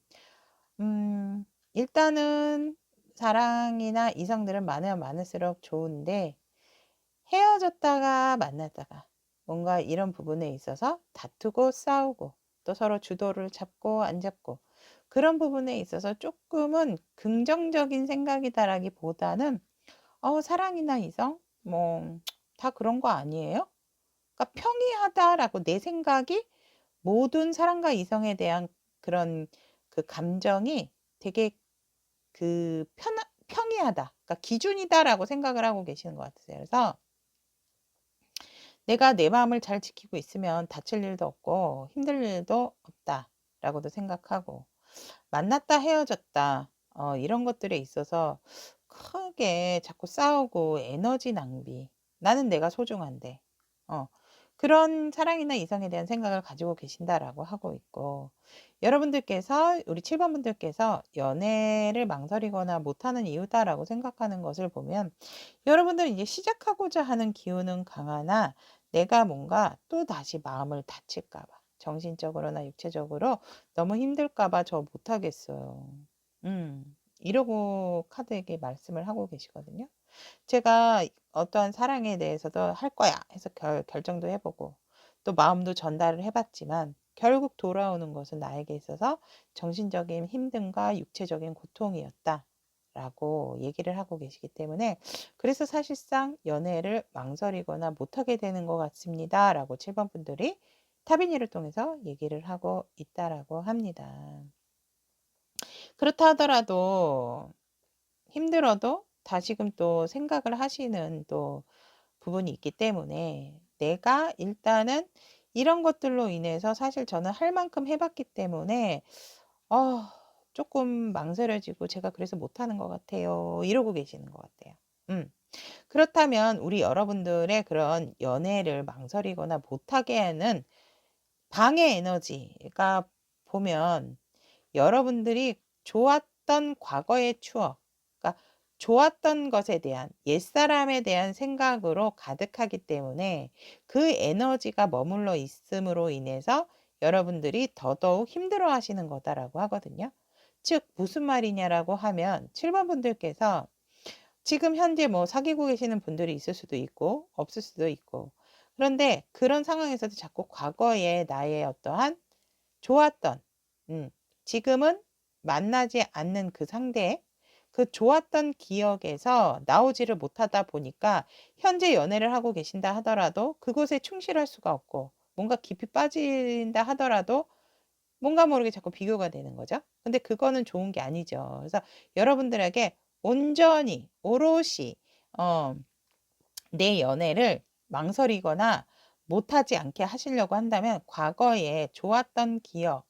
일단은 사랑이나 이성들은 많으면 많을수록 좋은데, 헤어졌다가 만났다가 뭔가 이런 부분에 있어서 다투고 싸우고 또 서로 주도를 잡고 안 잡고 그런 부분에 있어서 조금은 긍정적인 생각이다라기보다는 사랑이나 이성 뭐 다 그런 거 아니에요? 그러니까 평이하다라고, 내 생각이 모든 사랑과 이성에 대한 그런 그 감정이 되게 그 평이하다, 그러니까 기준이다라고 생각을 하고 계시는 것 같으세요. 그래서 내가 내 마음을 잘 지키고 있으면 다칠 일도 없고 힘들 일도 없다라고도 생각하고, 만났다 헤어졌다 이런 것들에 있어서 크게 자꾸 싸우고 에너지 낭비, 나는 내가 소중한데 그런 사랑이나 이성에 대한 생각을 가지고 계신다라고 하고 있고, 여러분들께서 우리 7번 분들께서 연애를 망설이거나 못하는 이유다라고 생각하는 것을 보면 여러분들은 이제 시작하고자 하는 기운은 강하나 내가 뭔가 또 다시 마음을 다칠까 봐, 정신적으로나 육체적으로 너무 힘들까 봐 저 못하겠어요. 이러고 카드에게 말씀을 하고 계시거든요. 제가 어떠한 사랑에 대해서도 할 거야 해서 결정도 해보고 또 마음도 전달을 해봤지만 결국 돌아오는 것은 나에게 있어서 정신적인 힘듦과 육체적인 고통이었다 라고 얘기를 하고 계시기 때문에, 그래서 사실상 연애를 망설이거나 못하게 되는 것 같습니다 라고 7번 분들이 타비니를 통해서 얘기를 하고 있다라고 합니다. 그렇다 하더라도 힘들어도 다시금 또 생각을 하시는 또 부분이 있기 때문에, 내가 일단은 이런 것들로 인해서 사실 저는 할 만큼 해봤기 때문에 조금 망설여지고 제가 그래서 못하는 것 같아요 이러고 계시는 것 같아요. 그렇다면 우리 여러분들의 그런 연애를 망설이거나 못하게 하는 방해 에너지가 보면, 여러분들이 좋았던 과거의 추억, 그러니까 좋았던 것에 대한 옛사람에 대한 생각으로 가득하기 때문에 그 에너지가 머물러 있음으로 인해서 여러분들이 더더욱 힘들어 하시는 거다라고 하거든요. 즉 무슨 말이냐라고 하면 7번 분들께서 지금 현재 뭐 사귀고 계시는 분들이 있을 수도 있고 없을 수도 있고, 그런데 그런 상황에서도 자꾸 과거에 나의 어떠한 좋았던 지금은 만나지 않는 그 상대, 그 좋았던 기억에서 나오지를 못하다 보니까 현재 연애를 하고 계신다 하더라도 그곳에 충실할 수가 없고, 뭔가 깊이 빠진다 하더라도 뭔가 모르게 자꾸 비교가 되는 거죠. 근데 그거는 좋은 게 아니죠. 그래서 여러분들에게 온전히 오롯이 내 연애를 망설이거나 못하지 않게 하시려고 한다면 과거에 좋았던 기억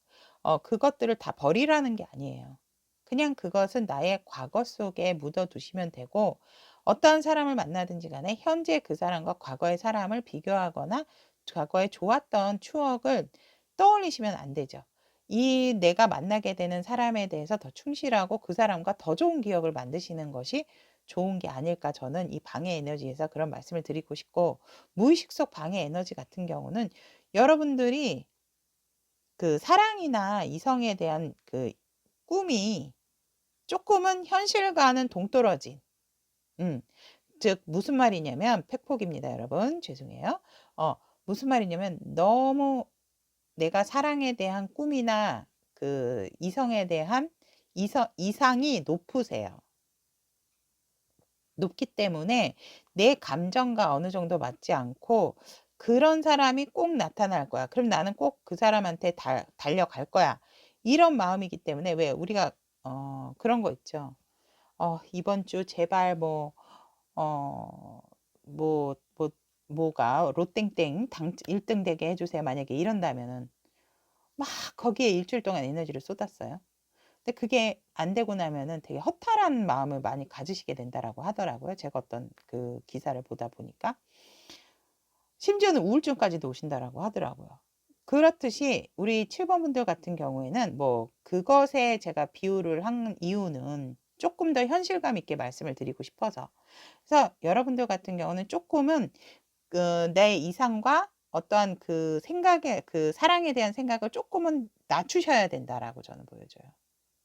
그것들을 다 버리라는 게 아니에요. 그냥 그것은 나의 과거 속에 묻어 두시면 되고, 어떠한 사람을 만나든지 간에 현재 그 사람과 과거의 사람을 비교하거나 과거에 좋았던 추억을 떠올리시면 안 되죠. 이 내가 만나게 되는 사람에 대해서 더 충실하고 그 사람과 더 좋은 기억을 만드시는 것이 좋은 게 아닐까, 저는 이 방해 에너지에서 그런 말씀을 드리고 싶고, 무의식 속 방해 에너지 같은 경우는 여러분들이 그 사랑이나 이성에 대한 그 꿈이 조금은 현실과는 동떨어진, 음 즉 무슨 말이냐면, 팩폭입니다 여러분. 죄송해요. 무슨 말이냐면, 너무 내가 사랑에 대한 꿈이나 그 이성에 대한 이상이 높으세요. 높기 때문에 내 감정과 어느 정도 맞지 않고, 그런 사람이 꼭 나타날 거야. 그럼 나는 꼭 그 사람한테 달려갈 거야. 이런 마음이기 때문에, 왜 우리가 그런 거 있죠. 이번 주 제발 어, 뭐, 뭐, 뭐가 로땡땡 당 1등 되게 해주세요. 만약에 이런다면은 막 거기에 일주일 동안 에너지를 쏟았어요. 근데 그게 안 되고 나면은 되게 허탈한 마음을 많이 가지시게 된다라고 하더라고요. 제가 어떤 그 기사를 보다 보니까. 심지어는 우울증까지도 오신다라고 하더라고요. 그렇듯이 우리 7번 분들 같은 경우에는 뭐 그것에 제가 비유를 한 이유는 조금 더 현실감 있게 말씀을 드리고 싶어서. 그래서 여러분들 같은 경우는 조금은 내 이상과 어떠한 그 생각에, 그 사랑에 대한 생각을 조금은 낮추셔야 된다라고 저는 보여져요.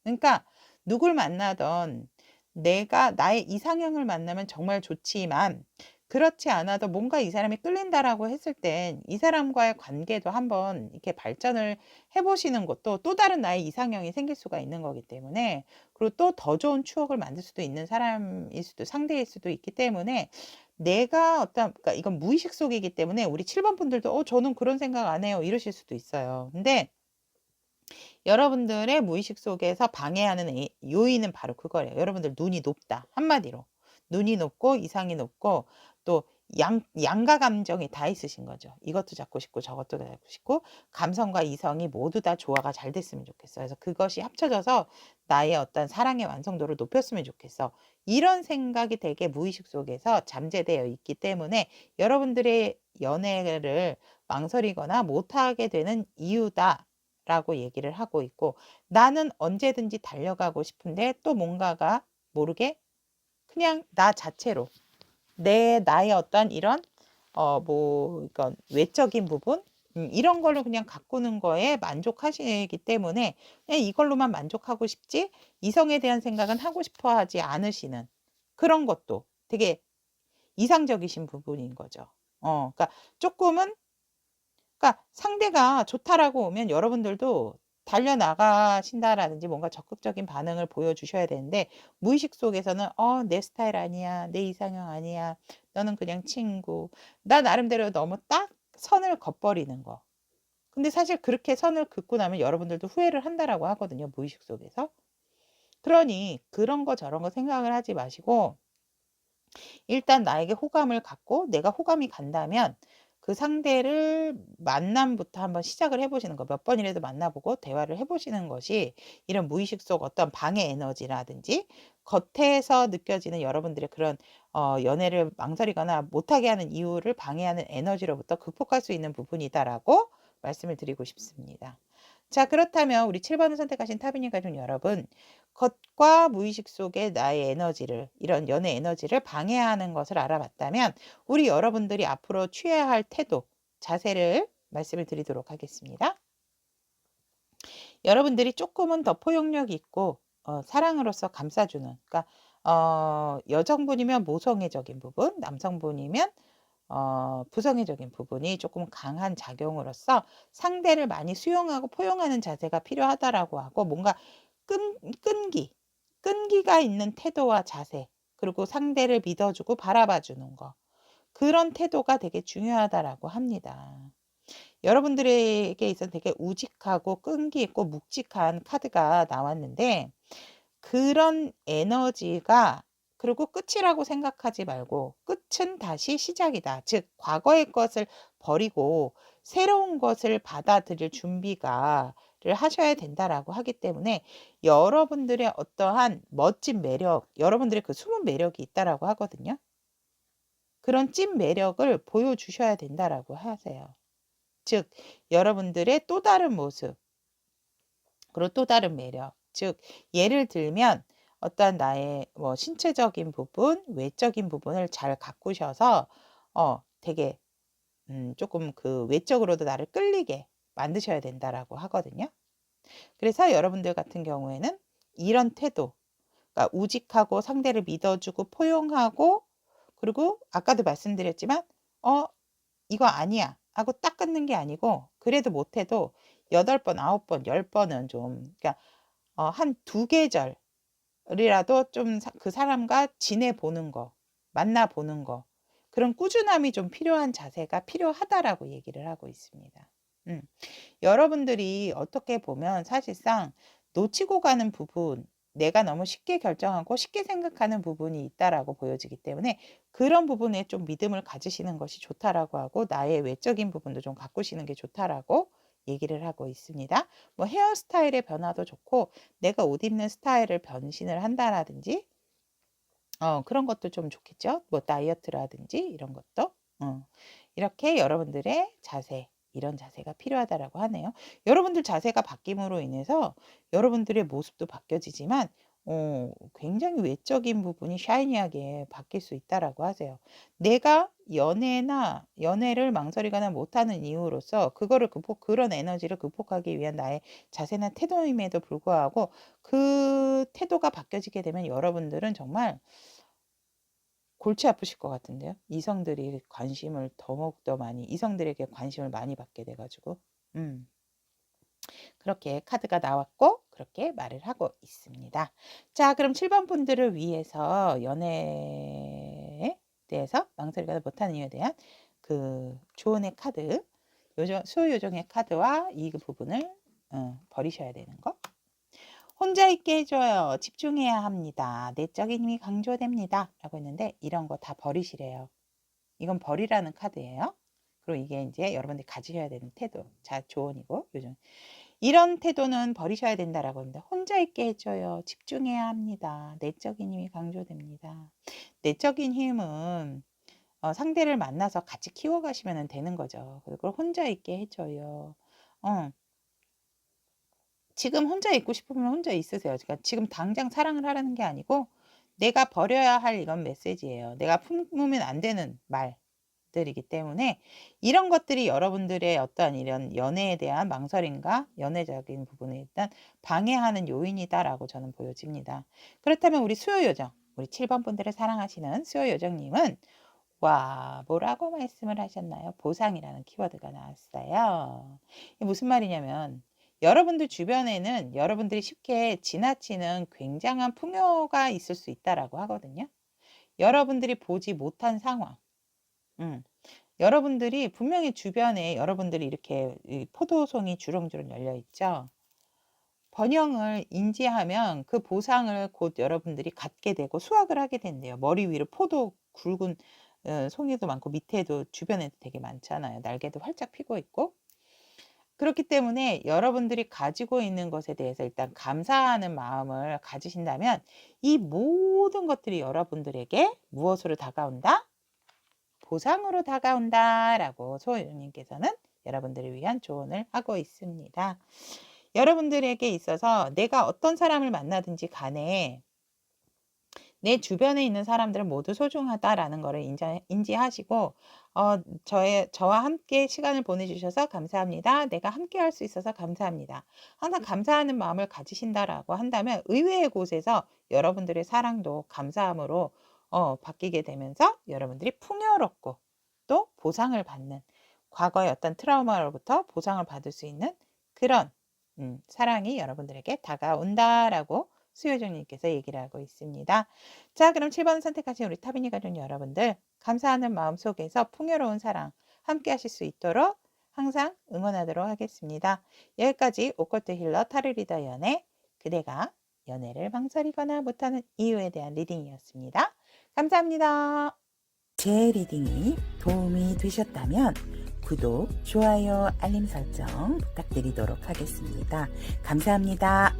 그러니까 누굴 만나던 내가 나의 이상형을 만나면 정말 좋지만, 그렇지 않아도 뭔가 이 사람이 끌린다라고 했을 땐 이 사람과의 관계도 한번 이렇게 발전을 해 보시는 것도 또 다른 나의 이상형이 생길 수가 있는 거기 때문에, 그리고 또 더 좋은 추억을 만들 수도 있는 사람일 수도, 상대일 수도 있기 때문에, 내가 어떤, 그러니까 이건 무의식 속이기 때문에 우리 7번 분들도 저는 그런 생각 안 해요 이러실 수도 있어요. 근데 여러분들의 무의식 속에서 방해하는 요인은 바로 그거예요. 여러분들 눈이 높다. 한마디로. 눈이 높고 이상이 높고, 또 양가 감정이 다 있으신 거죠. 이것도 잡고 싶고 저것도 잡고 싶고, 감성과 이성이 모두 다 조화가 잘 됐으면 좋겠어. 그래서 그것이 합쳐져서 나의 어떤 사랑의 완성도를 높였으면 좋겠어. 이런 생각이 되게 무의식 속에서 잠재되어 있기 때문에 여러분들의 연애를 망설이거나 못하게 되는 이유다 라고 얘기를 하고 있고, 나는 언제든지 달려가고 싶은데 또 뭔가가 모르게 그냥 나 자체로 나의 어떤 이런 이건 외적인 부분, 이런 걸로 그냥 가꾸는 거에 만족하시기 때문에 그냥 이걸로만 만족하고 싶지, 이성에 대한 생각은 하고 싶어 하지 않으시는, 그런 것도 되게 이상적이신 부분인 거죠. 그러니까 조금은, 그러니까 상대가 좋다라고 오면 여러분들도 달려나가신다라든지 뭔가 적극적인 반응을 보여주셔야 되는데, 무의식 속에서는 내 스타일 아니야, 내 이상형 아니야, 너는 그냥 친구, 나 나름대로 너무 딱 선을 긋버리는 거. 근데 사실 그렇게 선을 긋고 나면 여러분들도 후회를 한다라고 하거든요, 무의식 속에서. 그러니 그런 거 저런 거 생각을 하지 마시고, 일단 나에게 호감을 갖고 내가 호감이 간다면 그 상대를 만남부터 한번 시작을 해 보시는 거, 몇 번이라도 만나보고 대화를 해 보시는 것이, 이런 무의식 속 어떤 방해 에너지라든지 겉에서 느껴지는 여러분들의 그런 연애를 망설이거나 못하게 하는 이유를 방해하는 에너지로부터 극복할 수 있는 부분이다라고 말씀을 드리고 싶습니다. 자, 그렇다면 우리 7번을 선택하신 타비님 가족 여러분, 겉과 무의식 속의 나의 에너지를, 이런 연애 에너지를 방해하는 것을 알아봤다면, 우리 여러분들이 앞으로 취해야 할 태도, 자세를 말씀을 드리도록 하겠습니다. 여러분들이 조금은 더 포용력 있고 사랑으로서 감싸주는, 그러니까 여성분이면 모성애적인 부분, 남성분이면 부성애적인 부분이 조금 강한 작용으로서 상대를 많이 수용하고 포용하는 자세가 필요하다라고 하고, 뭔가 끈기가 있는 태도와 자세, 그리고 상대를 믿어주고 바라봐주는 거, 그런 태도가 되게 중요하다라고 합니다. 여러분들에게 있어서 되게 우직하고 끈기 있고 묵직한 카드가 나왔는데, 그런 에너지가, 그리고 끝이라고 생각하지 말고 끝은 다시 시작이다. 즉 과거의 것을 버리고 새로운 것을 받아들일 준비가 하셔야 된다라고 하기 때문에 여러분들의 어떠한 멋진 매력, 여러분들의 그 숨은 매력이 있다라고 하거든요. 그런 찐 매력을 보여주셔야 된다라고 하세요. 즉, 여러분들의 또 다른 모습, 그리고 또 다른 매력. 즉, 예를 들면 어떠한 나의 뭐 신체적인 부분, 외적인 부분을 잘 가꾸셔서 되게 조금 그 외적으로도 나를 끌리게 만드셔야 된다라고 하거든요. 그래서 여러분들 같은 경우에는 이런 태도, 그러니까 우직하고 상대를 믿어주고 포용하고, 그리고 아까도 말씀드렸지만 이거 아니야 하고 딱 끊는 게 아니고, 그래도 못해도 8번, 9번, 10번은 좀, 그러니까 한 2계절이라도 좀 그 사람과 지내보는 거, 만나보는 거, 그런 꾸준함이 좀 필요한 자세가 필요하다라고 얘기를 하고 있습니다. 여러분들이 어떻게 보면 사실상 놓치고 가는 부분, 내가 너무 쉽게 결정하고 쉽게 생각하는 부분이 있다라고 보여지기 때문에 그런 부분에 좀 믿음을 가지시는 것이 좋다라고 하고, 나의 외적인 부분도 좀 가꾸시는 게 좋다라고 얘기를 하고 있습니다. 뭐 헤어스타일의 변화도 좋고, 내가 옷 입는 스타일을 변신을 한다라든지 그런 것도 좀 좋겠죠. 뭐 다이어트라든지 이런 것도. 이렇게 여러분들의 자세, 이런 자세가 필요하다라고 하네요. 여러분들 자세가 바뀜으로 인해서 여러분들의 모습도 바뀌어지지만 굉장히 외적인 부분이 샤이니하게 바뀔 수 있다라고 하세요. 내가 연애를 망설이거나 못하는 이유로서 그거를 그런 에너지를 극복하기 위한 나의 자세나 태도임에도 불구하고, 그 태도가 바뀌어지게 되면 여러분들은 정말 골치 아프실 것 같은데요. 이성들에게 관심을 많이 받게 돼가지고. 그렇게 카드가 나왔고, 그렇게 말을 하고 있습니다. 자, 그럼 7번 분들을 위해서 연애에 대해서 망설이지 못하는 이유에 대한 그 조언의 카드, 수요 요정의 카드와 이 부분을 버리셔야 되는 거. 혼자 있게 해줘요. 집중해야 합니다. 내적인 힘이 강조됩니다. 라고 했는데, 이런 거 다 버리시래요. 이건 버리라는 카드예요. 그리고 이게 이제 여러분들이 가지셔야 되는 태도. 자, 조언이고, 요즘. 이런 태도는 버리셔야 된다라고 합니다. 혼자 있게 해줘요. 집중해야 합니다. 내적인 힘이 강조됩니다. 내적인 힘은 상대를 만나서 같이 키워가시면 되는 거죠. 그걸 혼자 있게 해줘요. 지금 혼자 있고 싶으면 혼자 있으세요. 그러니까 지금 당장 사랑을 하라는 게 아니고, 내가 버려야 할 이건 메시지예요. 내가 품으면 안 되는 말들이기 때문에 이런 것들이 여러분들의 어떠한 이런 연애에 대한 망설임과 연애적인 부분에 일단 방해하는 요인이다라고 저는 보여집니다. 그렇다면 우리 수요요정, 우리 7번 분들을 사랑하시는 수요요정님은 뭐라고 말씀을 하셨나요? 보상이라는 키워드가 나왔어요. 이게 무슨 말이냐면, 여러분들 주변에는 여러분들이 쉽게 지나치는 굉장한 풍요가 있을 수 있다라고 하거든요. 여러분들이 보지 못한 상황. 여러분들이 분명히 주변에 여러분들이 이렇게 포도송이 주렁주렁 열려 있죠. 번영을 인지하면 그 보상을 곧 여러분들이 갖게 되고 수확을 하게 된대요. 머리 위로 굵은 송이도 많고, 밑에도 주변에도 되게 많잖아요. 날개도 활짝 피고 있고. 그렇기 때문에 여러분들이 가지고 있는 것에 대해서 일단 감사하는 마음을 가지신다면, 이 모든 것들이 여러분들에게 무엇으로 다가온다? 보상으로 다가온다 라고 소유님께서는 여러분들을 위한 조언을 하고 있습니다. 여러분들에게 있어서 내가 어떤 사람을 만나든지 간에 내 주변에 있는 사람들은 모두 소중하다라는 것을 인지하시고, 저와 함께 시간을 보내주셔서 감사합니다. 내가 함께 할 수 있어서 감사합니다. 항상 감사하는 마음을 가지신다라고 한다면 의외의 곳에서 여러분들의 사랑도 감사함으로 바뀌게 되면서 여러분들이 풍요롭고 또 보상을 받는, 과거의 어떤 트라우마로부터 보상을 받을 수 있는 그런 사랑이 여러분들에게 다가온다라고 수요정님께서 얘기를 하고 있습니다. 자, 그럼 7번 선택하신 우리 타비니 가족 여러분들, 감사하는 마음 속에서 풍요로운 사랑 함께 하실 수 있도록 항상 응원하도록 하겠습니다. 여기까지 오컬트 힐러 타르리더 연애, 그대가 연애를 망설이거나 못하는 이유에 대한 리딩이었습니다. 감사합니다. 제 리딩이 도움이 되셨다면 구독, 좋아요, 알림 설정 부탁드리도록 하겠습니다. 감사합니다.